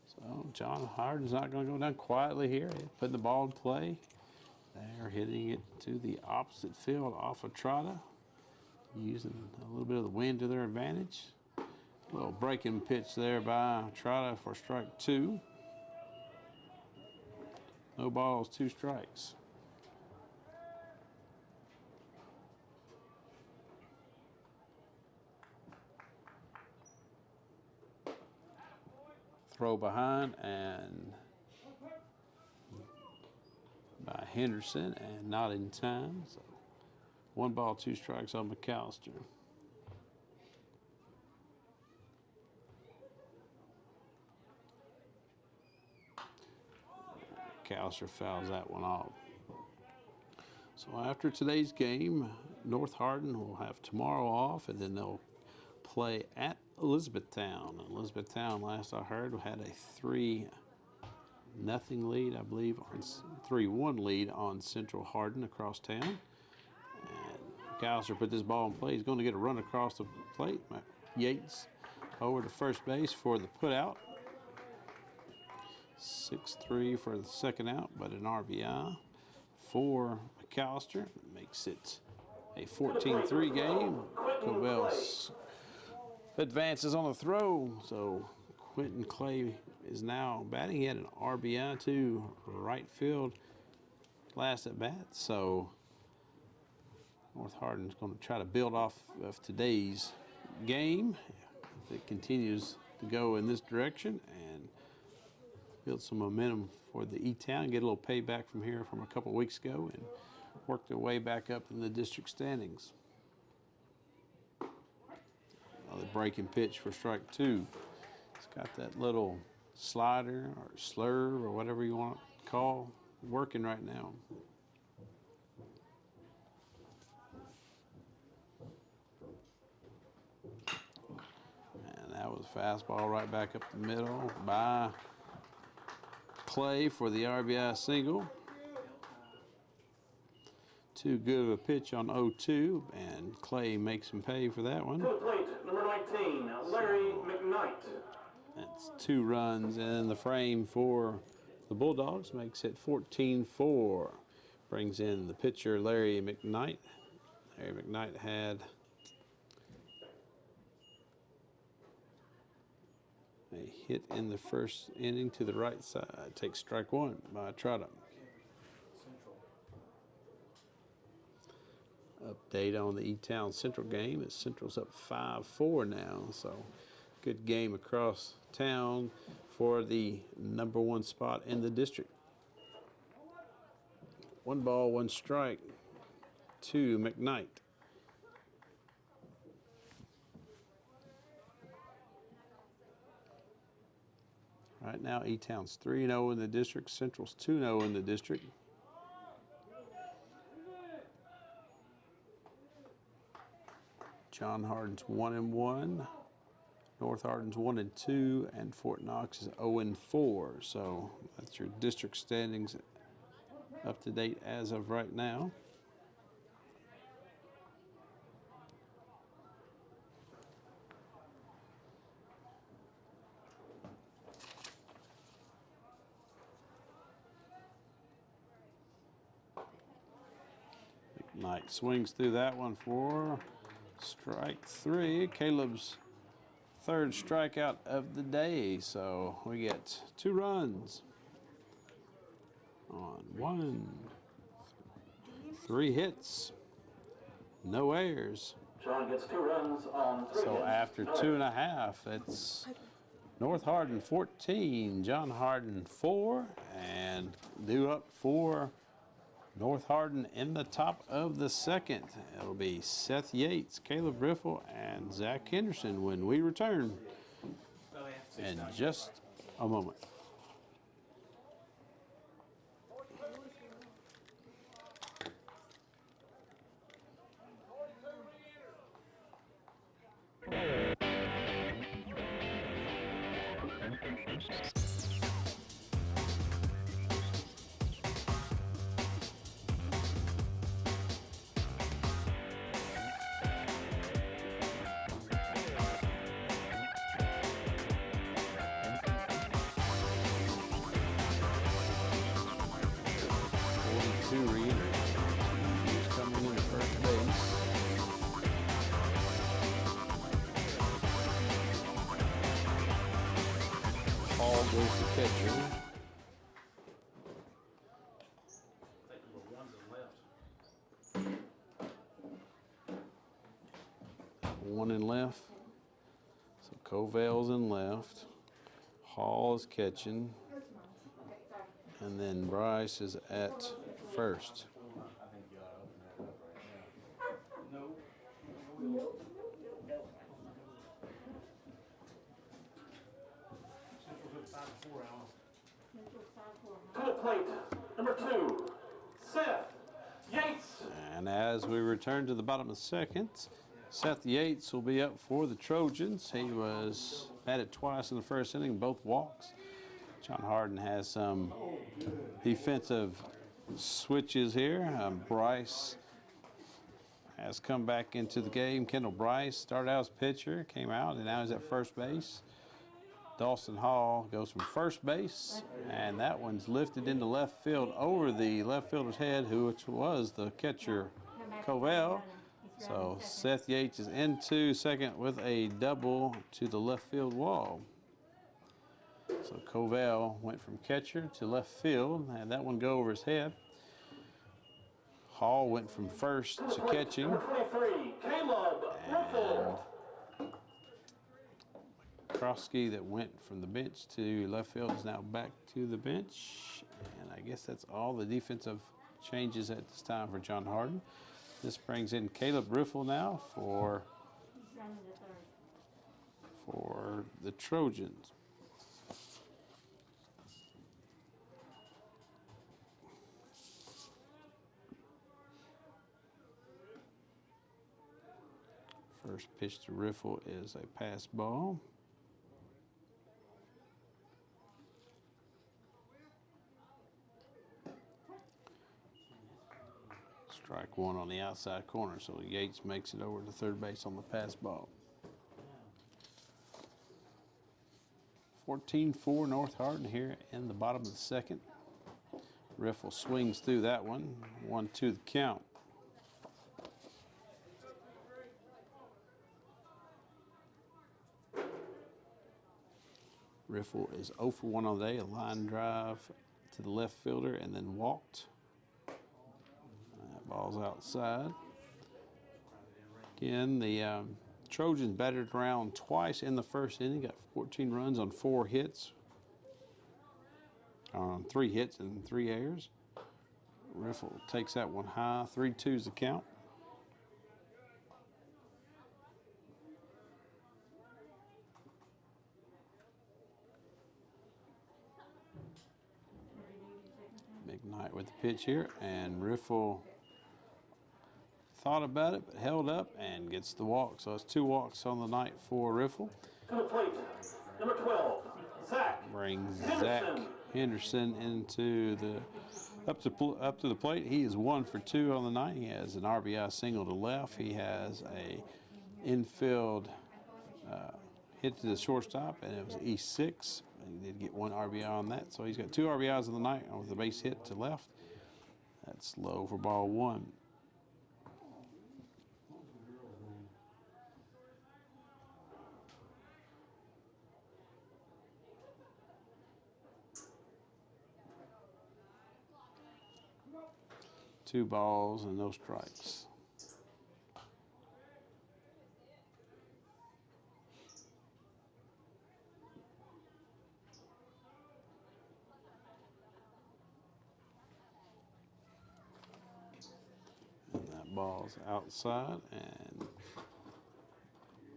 Speaker 1: So John Harden's not going to go down quietly here. He's putting the ball in play. They're hitting it to the opposite field off of Trotta, using a little bit of the wind to their advantage. A little breaking pitch there by Trotta for strike 2. No balls, 2 strikes. Throw behind and by Henderson and not in time. So 1 ball, 2 strikes on McAllister. McAllister fouls that one off. So after today's game, North Hardin will have tomorrow off, and then they'll play at Elizabethtown. Elizabethtown, last I heard, had a 3-0 lead, I believe, on 3-1 lead on Central Hardin across town. And McAllister put this ball in play. He's going to get a run across the plate. Yates over to first base for the putout. 6-3 for the second out, but an RBI for McAllister. Makes it a 14-3 game. Covell advances on the throw. So Quentin Clay is now batting. He had an RBI to right field last at bat. So North Hardin's going to try to build off of today's game. If it continues to go in this direction and build some momentum for the E-Town, get a little payback from here from a couple weeks ago, and work their way back up in the district standings. Another breaking pitch for strike two. It's got that little slider or slur or whatever you want to call working right now. And that was a fastball right back up the middle by Clay for the RBI single. Too good of a pitch on 0-2, and Clay makes him pay for that one.
Speaker 2: To the plate, number 19, Larry McKnight.
Speaker 1: That's 2 runs in the frame for the Bulldogs, makes it 14-4. Brings in the pitcher, Larry McKnight. Larry McKnight had a hit in the first inning to the right side. Takes strike one by Trotter. Update on the E-Town Central game is Central's up 5-4 now, so good game across town for the #1 spot in the district. 1 ball, 1 strike to McKnight. Right now, E-Town's 3-0 in the district. Central's 2-0 in the district. John Hardin's 1-1. North Hardin's 1-2, and Fort Knox is 0-4. So that's your district standings up to date as of right now. McKnight swings through that one for strike 3. Caleb's 3rd strikeout of the day. So we get 2 runs on 1, 3 hits, no errors.
Speaker 2: John gets 2 runs on 3
Speaker 1: So
Speaker 2: hits.
Speaker 1: after 2.5, it's North Hardin 14, John Hardin 4, and due up for North Hardin in the top of the 2nd. It'll be Seth Yates, Caleb Riffle, and Zach Henderson when we return in just a moment. Goes the catcher. One in left. So Covell's in left. Hall is catching. And then Bryce is at first.
Speaker 2: To the plate, number 2, Seth Yates.
Speaker 1: And as we return to the bottom of the 2nd, Seth Yates will be up for the Trojans. He was batted twice in the first inning, both walks. John Hardin has some defensive switches here. Bryce has come back into the game. Kendall Bryce started out as pitcher, came out, and now he's at first base. Dawson Hall goes from first base, and that one's lifted into left field over the left fielder's head, which was the catcher, Covell. So Seth Yates is into second with a double to the left field wall. So Covell went from catcher to left field, had that one go over his head. Hall went from first to catching.
Speaker 2: Number 23, Caleb Riffle.
Speaker 1: Krosky that went from the bench to left field is now back to the bench. And I guess that's all the defensive changes at this time for John Hardin. This brings in Caleb Riffle now for the Trojans. First pitch to Riffle is a pass ball. Strike one on the outside corner, so Yates makes it over to third base on the pass ball. 14-4 North Hardin here in the bottom of the second. Riffle swings through that one. 1-2 the count. Riffle is 0 for 1 on the day, a line drive to the left fielder and then walked. That ball's outside. Again, the Trojans batted around twice in the first inning, got 14 runs on 4 hits, 3 hits and 3 errors. Riffle takes that one high, 3-2's the count. McKnight with the pitch here, and Riffle thought about it, but held up and gets the walk. So it's 2 walks on the night for Riffle.
Speaker 2: To the plate, number 12, Zach
Speaker 1: Brings
Speaker 2: Henderson.
Speaker 1: Zach Henderson into the up to the plate. He is 1 for 2 on the night. He has an RBI single to left. He has a infield hit to the shortstop, and it was E6. He did get 1 RBI on that, so he's got 2 RBIs on the night with the base hit to left. That's low for ball 1. Two balls and no strikes. Ball's outside, and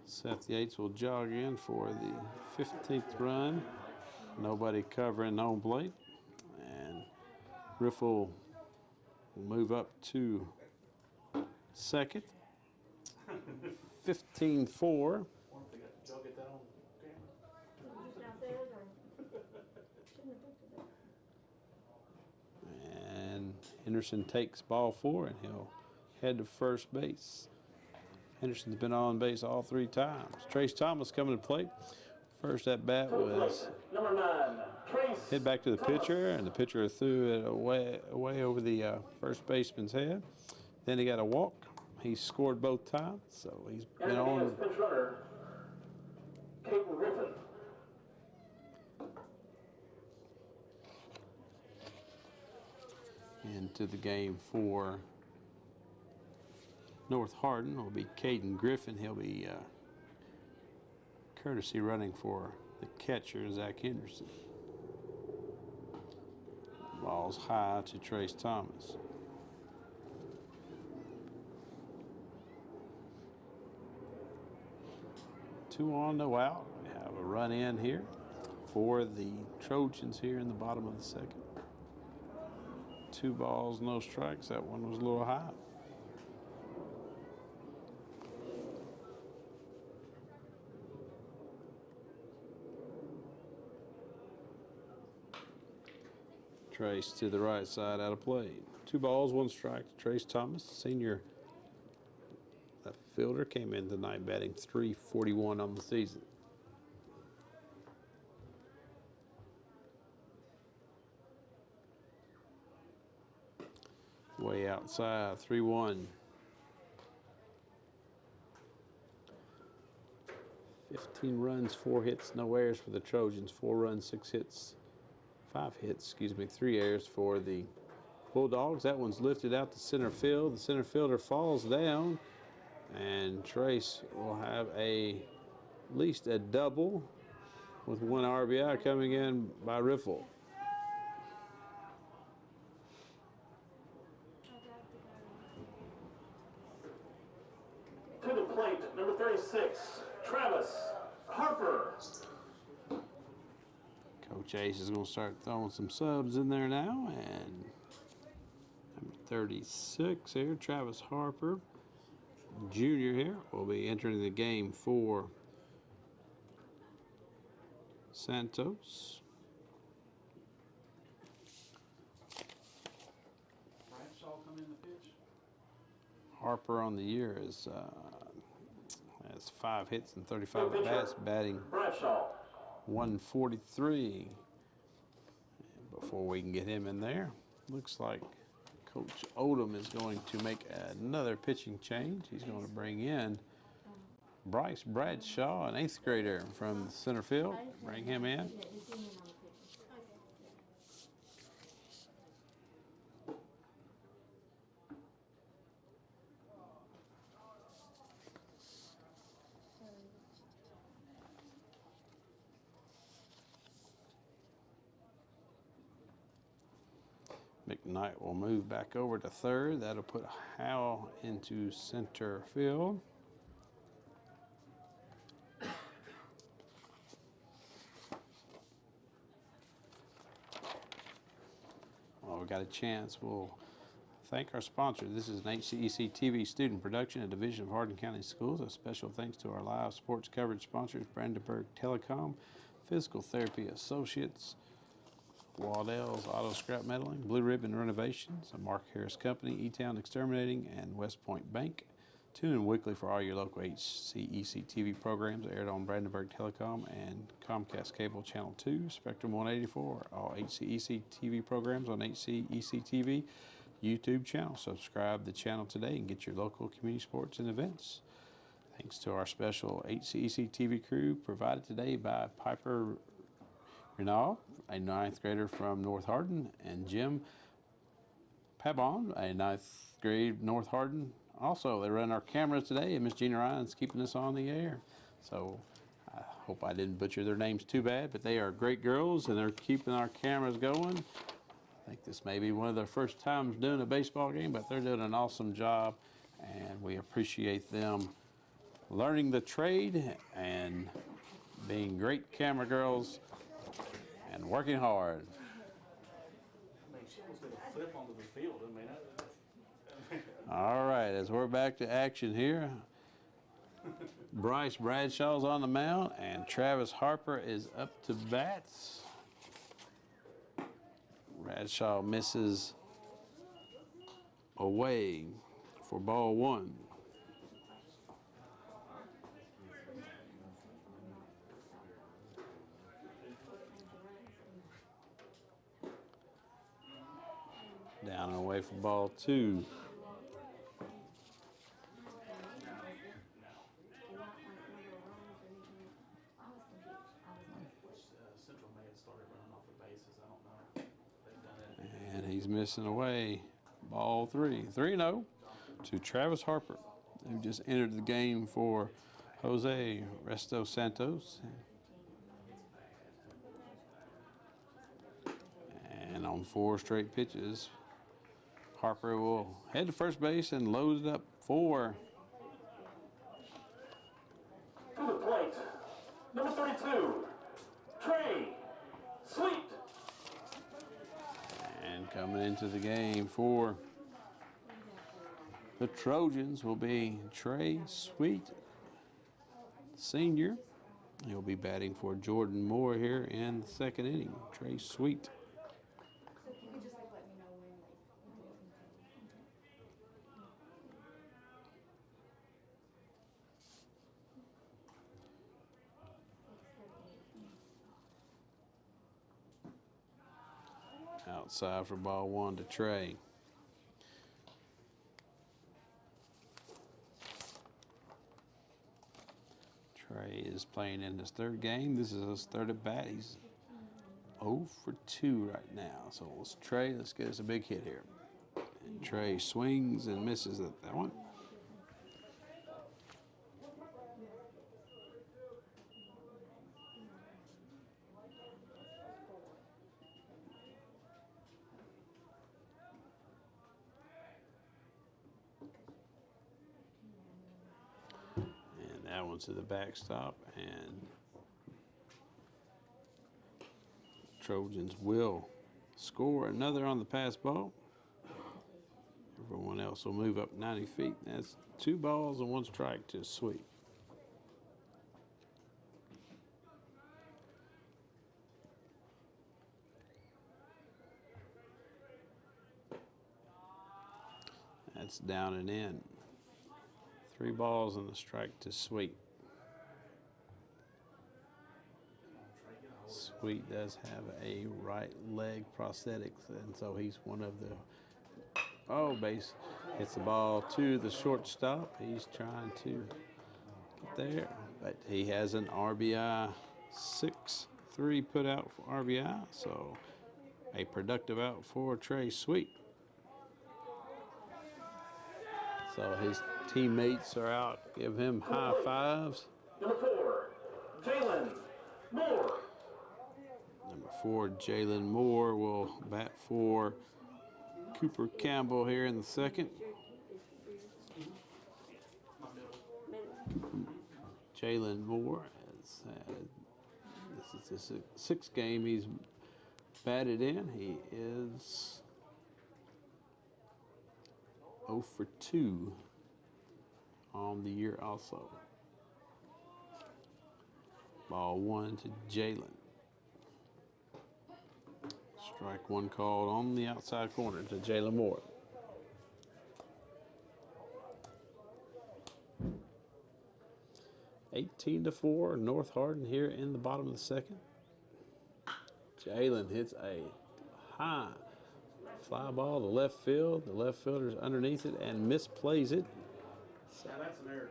Speaker 1: Seth Yates will jog in for the 15th run. Nobody covering home plate, and Riffle will move up to second. 15-4. And Henderson takes ball 4, and he'll head to first base. Henderson's been on base all 3 times. Trace Thomas coming to plate. First at bat was
Speaker 2: number 9, Trace
Speaker 1: hit back to the pitcher, and the pitcher threw it away over the first baseman's head. Then he got a walk. He scored both times, so he's been on.
Speaker 2: Pinch runner, Caden Griffin.
Speaker 1: Into the game for North Hardin will be Caden Griffin. He'll be courtesy running for the catcher, Zach Henderson. Ball's high to Trace Thomas. Two on, no out. We have a run in here for the Trojans here in the bottom of the second. 2 balls, no strikes. That one was a little high. Trace to the right side out of play. 2 balls, 1 strike to Trace Thomas. Senior left fielder came in tonight batting .341 on the season. Way outside, 3-1. 15 runs, 4 hits, no errors for the Trojans. 4 runs, 6 hits, 5 hits, excuse me, 3 errors for the Bulldogs. That one's lifted out to center field. The center fielder falls down, and Trace will have at least a double with 1 RBI coming in by Riffle.
Speaker 2: To the plate, number 36, Travis Harper.
Speaker 1: Coach Ace is going to start throwing some subs in there now, and number 36 here, Travis Harper, junior here, will be entering the game for Santos.
Speaker 4: Bradshaw come in the pitch.
Speaker 1: Harper on the year has 5 hits and 35 at bats, batting
Speaker 2: Bradshaw.
Speaker 1: 143. And before we can get him in there, looks like Coach Odom is going to make another pitching change. He's going to bring in Bryce Bradshaw, an 8th grader from the center field. Bring him in.
Speaker 3: Yeah, he's in on the pitcher.
Speaker 1: McKnight will move back over to third. That'll put Howell into center field. Well, we got a chance. We'll thank our sponsor. This is an HCEC-TV student production, a division of Hardin County Schools. A special thanks to our live sports coverage sponsors, Brandenburg Telecom, Physical Therapy Associates, Waddell's Auto Scrap Metalling, Blue Ribbon Renovations, a Mark Harris Company, E-Town Exterminating, and West Point Bank. Tune in weekly for all your local HCEC-TV programs aired on Brandenburg Telecom and Comcast Cable Channel 2, Spectrum 184. All HCEC-TV programs on HCEC-TV YouTube channel. Subscribe to the channel today and get your local community sports and events. Thanks to our special HCEC-TV crew provided today by Piper Renaud, a 9th grader from North Hardin, and Jim Pabon, a 9th grade North Hardin. Also, they run our cameras today, and Miss Gina Ryan's keeping us on the air. So I hope I didn't butcher their names too bad, but they are great girls, and they're keeping our cameras going. I think this may be one of their first times doing a baseball game, but they're doing an awesome job, and we appreciate them learning the trade and being great camera girls and working hard.
Speaker 4: I mean, she was going to flip onto the field. I mean,
Speaker 1: All right, as we're back to action here, Bryce Bradshaw's on the mound, and Travis Harper is up to bats. Bradshaw misses away for ball 1. Down and away for ball 2.
Speaker 4: Central may have started running off the bases. I don't know. They've done it.
Speaker 1: And he's missing away. Ball 3. 3-0 to Travis Harper, who just entered the game for Jose Resto Santos. And on 4 straight pitches, Harper will head to first base and load it up for
Speaker 2: To the plate, number 32, Trey Sweet.
Speaker 1: And coming into the game for the Trojans will be Trey Sweet, senior. He'll be batting for Jordan Moore here in the 2nd inning. Trey Sweet.
Speaker 3: So if you could just like let me know when
Speaker 1: Outside for ball 1 to Trey. Trey is playing in his third game. This is his third at bat. He's 0 for 2 right now. So let's Trey, let's get us a big hit here. And Trey swings and misses at that one. And that one's to the backstop, and Trojans will score another on the pass ball. Everyone else will move up 90 feet. That's 2 balls and 1 strike to sweep. That's down and in. 3 balls and a strike to Sweet. Sweet does have a right leg prosthetics, and so he's one of the base hits the ball to the shortstop. He's trying to get there, but he has an RBI 6-3 put out for RBI, so a productive out for Trey Sweet. So his teammates are out, give him high fives.
Speaker 2: Number 4, Jalen Moore.
Speaker 1: Number 4, Jalen Moore will bat for Cooper Campbell here in the second. Jalen Moore, this is the 6th game he's batted in. He is 0 for 2 on the year also. Ball 1 to Jalen. Strike 1 called on the outside corner to Jalen Moore. (18-4) North Hardin here in the bottom of the second. Jalen hits a high fly ball to left field. The left fielder's underneath it and misplays it.
Speaker 4: Yeah, that's an error.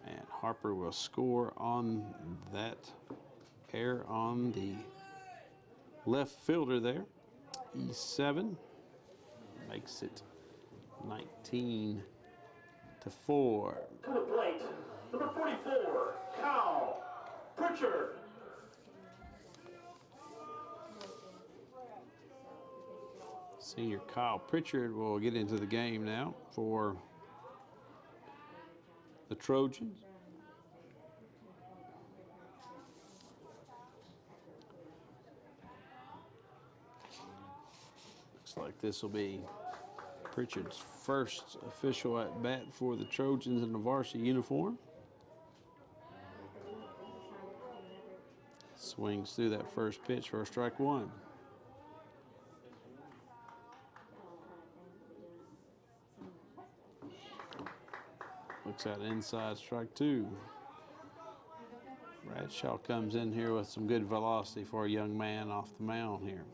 Speaker 1: And Harper will score on that error on the left fielder there. E7 makes it 19-4.
Speaker 2: To the plate, number 44, Kyle Pritchard.
Speaker 1: Senior Kyle Pritchard will get into the game now for the Trojans. Looks like this will be Pritchard's first official at bat for the Trojans in the varsity uniform. Swings through that first pitch for a strike 1. Looks at inside, strike 2. Bradshaw comes in here with some good velocity for a young man off the mound here.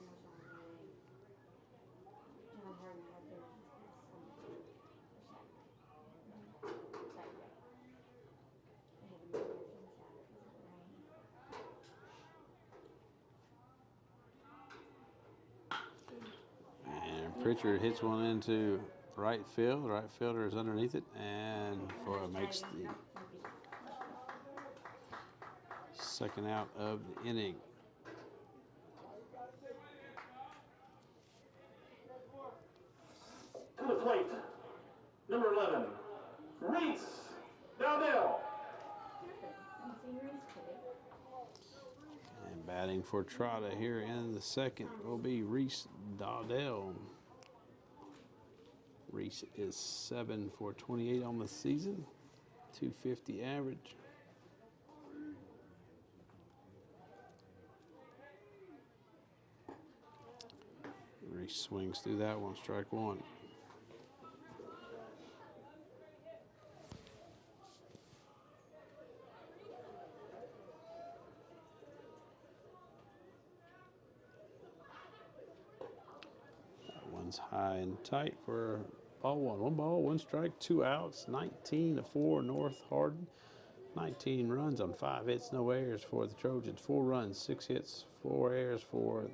Speaker 1: And Pritchard hits one into right field. The right fielder is underneath it, and makes the second out of the inning.
Speaker 2: To the plate, number 11, Reese Dowdell.
Speaker 1: And batting for Trotta here in the second will be Reese Dowdell. Reese is 7 for 28 on the season, 250 average. Reese swings through that one, strike 1. That one's high and tight for Ball one. 1 ball, 1 strike, 2 outs. 19-4 North Hardin. 19 runs on 5 hits, no errors for the Trojans. 4 runs, 6 hits, 4 errors for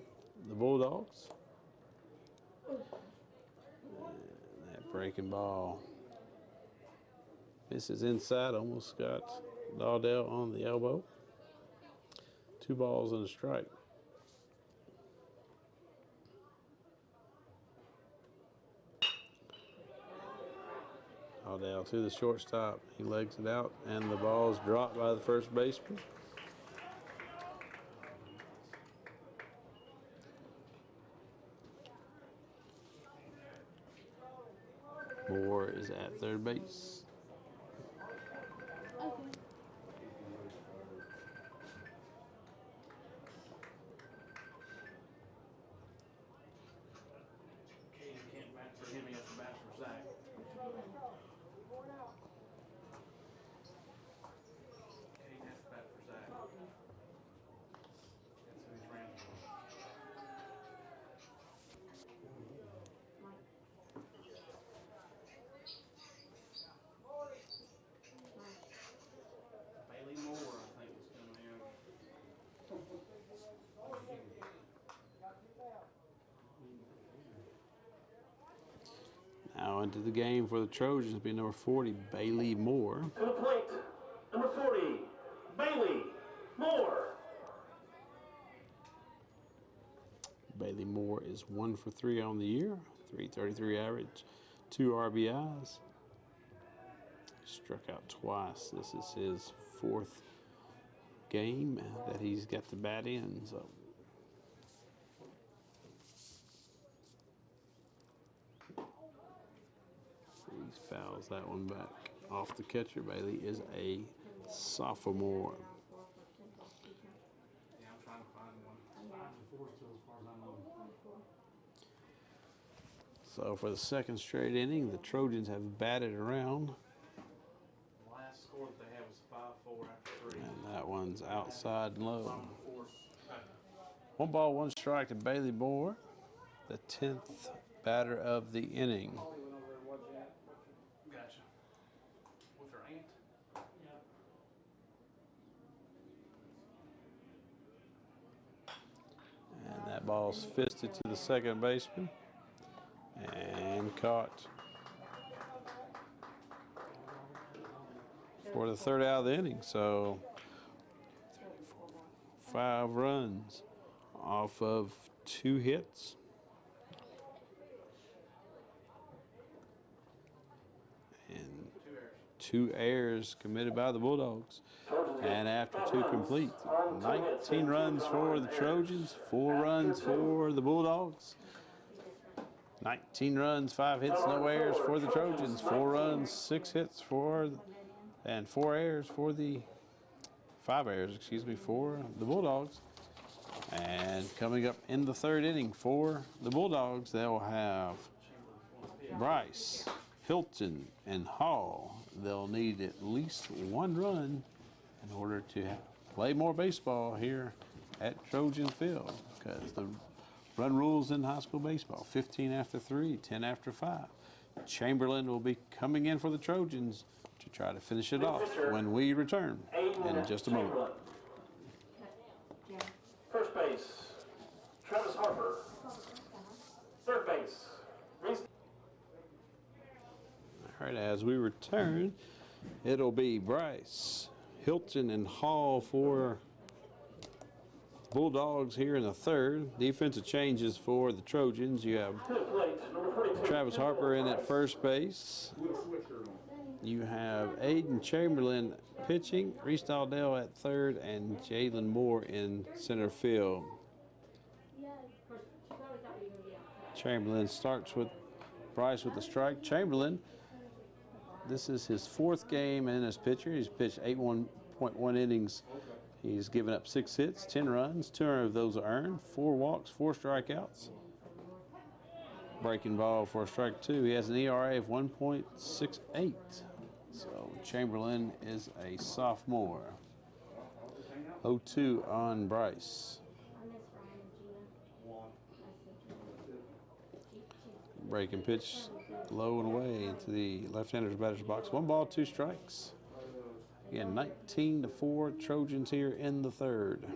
Speaker 1: the Bulldogs. And that breaking ball misses inside, almost got Dawdell on the elbow. 2 balls and a strike. Dawdell to the shortstop. He legs it out, and the ball's dropped by the first baseman. Moore is at third base.
Speaker 4: Caden can't bat for him, he has to bat for Zach. Caden has to bat for Zach. That's who he's ran for. Bailey Moore, I think, is coming in.
Speaker 1: Now into the game for the Trojans will be number 40, Bailey Moore.
Speaker 2: To the plate, number 40, Bailey Moore.
Speaker 1: Bailey Moore is 1 for 3 on the year, 333 average, 2 RBIs. Struck out twice. This is his 4th game that he's got the bat in. So he fouls that one back off the catcher. Bailey is a sophomore.
Speaker 4: Yeah, I'm trying to find one. 5-4 still, as far as I know.
Speaker 1: So for the second straight inning, the Trojans have batted around,
Speaker 4: The last score that they had was 5-4 after 3.
Speaker 1: and that one's outside and low.
Speaker 4: Bottom of the 4th.
Speaker 1: 1 ball, 1 strike to Bailey Moore, the 10th batter of the inning.
Speaker 4: Gotcha. With her aunt?
Speaker 1: And that ball's fisted to the second baseman and caught for the 3rd out of the inning. So 5 runs off of 2 hits. And 2 errors committed by the Bulldogs. And after 2 complete, 19 runs for the Trojans, 4 runs for the Bulldogs. 19 runs, 5 hits, no errors for the Trojans. 4 runs, 6 hits and 4 errors for the 5 errors, excuse me, for the Bulldogs. And coming up in the 3rd inning for the Bulldogs, they'll have Bryce, Hilton, and Hall. They'll need at least 1 run in order to play more baseball here at Trojan Field, because the run rules in high school baseball: 15 after 3, 10 after 5. Chamberlain will be coming in for the Trojans to try to finish it off when we return in just a moment.
Speaker 2: First base, Travis Harper. Third base, Reese.
Speaker 1: All right, as we return, it'll be Bryce, Hilton, and Hall for Bulldogs here in the 3rd. Defensive changes for the Trojans. You have
Speaker 2: To the plate, number 42.
Speaker 1: Travis Harper in at first base. You have Aiden Chamberlain pitching, Reese Dawdell at 3rd, and Jalen Moore in center field. Chamberlain starts with Bryce with the strike. Chamberlain, this is his 4th game in as pitcher. He's pitched 81.1 innings. He's given up 6 hits, 10 runs, 2 of those are earned, 4 walks, 4 strikeouts. Breaking ball for strike 2. He has an ERA of 1.68. So Chamberlain is a sophomore. 0-2 on Bryce. Breaking pitch low and away into the left-hander's batter's box. 1 ball, 2 strikes. Again, 19-4 Trojans here in the third.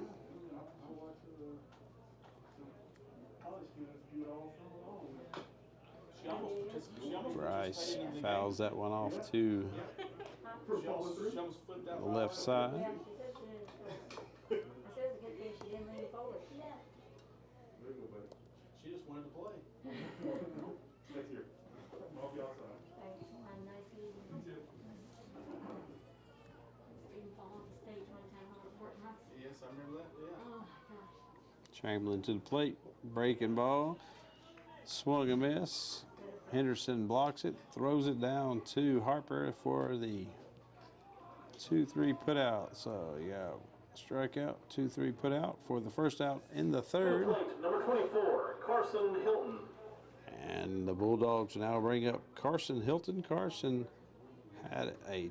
Speaker 1: Bryce fouls that one off to the left side.
Speaker 3: I said it's a good thing she didn't lean forward.
Speaker 4: She just wanted to play.
Speaker 2: Thank you. I'll be outside.
Speaker 3: Nice evening. Stephen fall off the stage one time on the courthouse.
Speaker 4: Yes, I remember that, yeah.
Speaker 3: Oh, gosh.
Speaker 1: Chamberlain to the plate, breaking ball, swung and miss. Henderson blocks it, throws it down to Harper for the 2-3 put out. So yeah, strikeout, 2-3 put out for the first out in the third.
Speaker 2: Number 24, Carson Hilton.
Speaker 1: And the Bulldogs now bring up Carson Hilton. Carson had a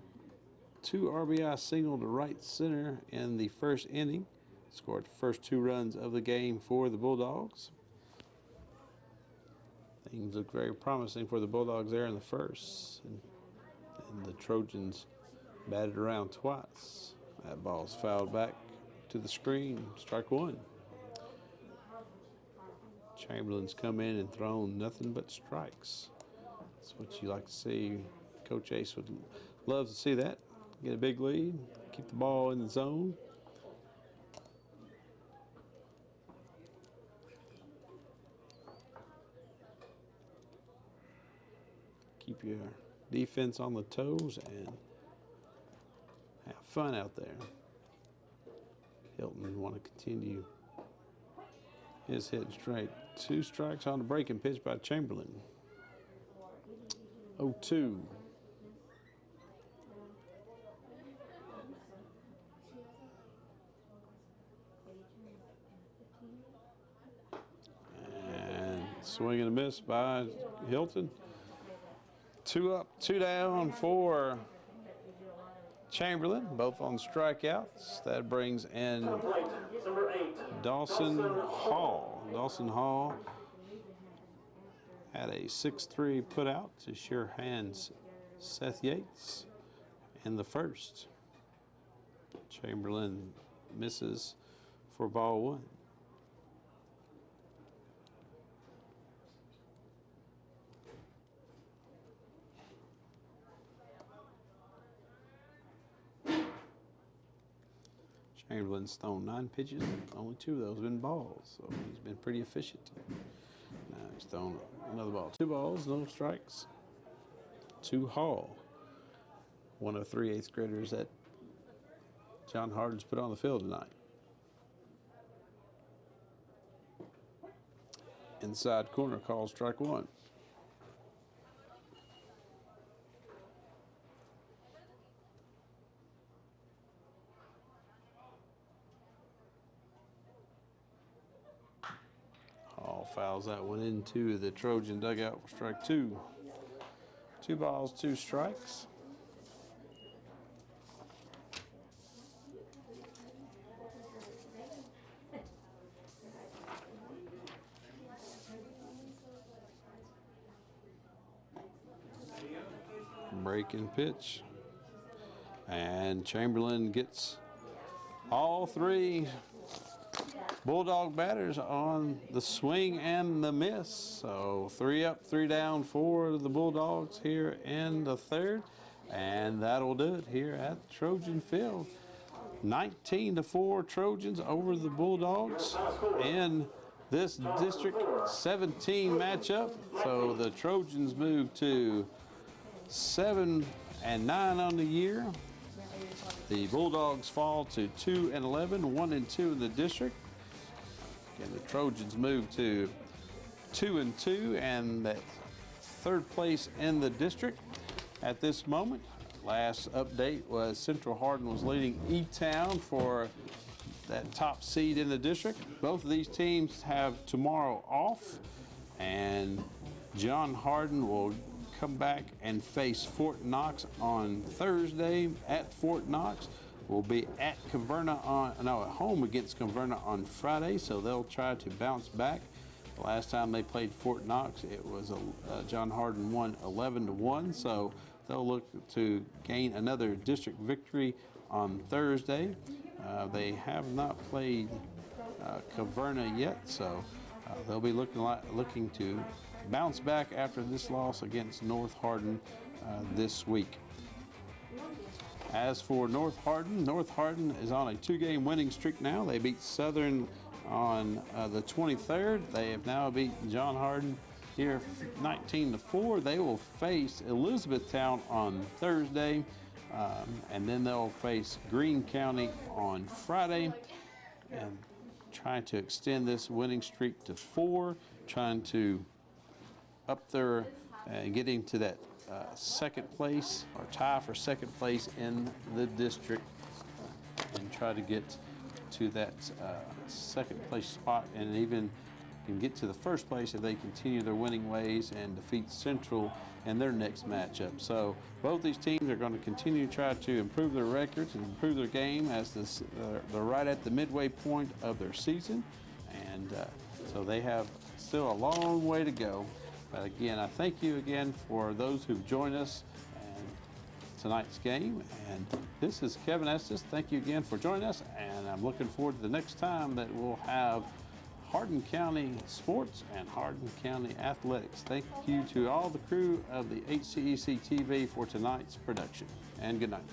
Speaker 1: 2 RBI single to right center in the first inning. Scored the first 2 runs of the game for the Bulldogs. Things look very promising for the Bulldogs there in the first. And the Trojans batted around twice. That ball's fouled back to the screen. Strike 1. Chamberlain's come in and thrown nothing but strikes. That's what you like to see. Coach Ace would love to see that. Get a big lead, keep the ball in the zone. Keep your defense on the toes and have fun out there. Hilton want to continue his hitting straight. 2 strikes on the breaking pitch by Chamberlain. 0-2. And swing and a miss by Hilton. 2 up, 2 down for Chamberlain, both on strikeouts. That brings in
Speaker 2: Number 8,
Speaker 1: Dawson Hall. Dawson Hall had a 6-3 put out to Sherhan's Seth Yates in the first. Chamberlain misses for ball 1. Chamberlain's thrown 9 pitches, only 2 of those have been balls, so he's been pretty efficient. Now he's thrown another ball. 2 balls, no strikes. To Hall, one of 3 8th graders that John Hardin's put on the field tonight. Inside corner calls strike 1. Fouls that one into the Trojan dugout for strike 2. 2 balls, 2 strikes. Breaking pitch. And Chamberlain gets all 3 Bulldog batters on the swing and the miss. So 3 up, 3 down for the Bulldogs here in the third. And that'll do it here at Trojan Field. 19-4 Trojans over the Bulldogs in this District 17 matchup. So the Trojans move to 7-9 on the year. The Bulldogs fall to 2-11, 1-2 in the district. And the Trojans move to 2-2 and that 3rd place in the district at this moment. Last update was Central Hardin was leading E-Town for that top seed in the district. Both of these teams have tomorrow off, and John Hardin will come back and face Fort Knox on Thursday at Fort Knox. We'll be at at home against Converna on Friday, so they'll try to bounce back The last time they played Fort Knox, it was John Hardin won 11-1, so they'll look to gain another district victory on Thursday. They have not played Caverna yet, so they'll be looking to bounce back after this loss against North Hardin this week. As for North Hardin is on a 2-game winning streak now. They beat Southern on the 23rd. They have now beaten John Hardin here 19-4. They will face Elizabethtown on Thursday, and then they'll face Greene County on Friday, and trying to extend this winning streak to 4, trying to up there and get into that second place or tie for second place in the district, and try to get to that second place spot, and even can get to the first place if they continue their winning ways and defeat Central in their next matchup. So both these teams are going to continue to try to improve their records and improve their game as they're right at the midway point of their season, and so they have still a long way to go. But again, I thank you again for those who've joined us in tonight's game. And this is Kevin Estes. Thank you again for joining us. And I'm looking forward to the next time that we'll have Hardin County Sports and Hardin County Athletics. Thank you to all the crew of the HCEC-TV for tonight's production. And good night.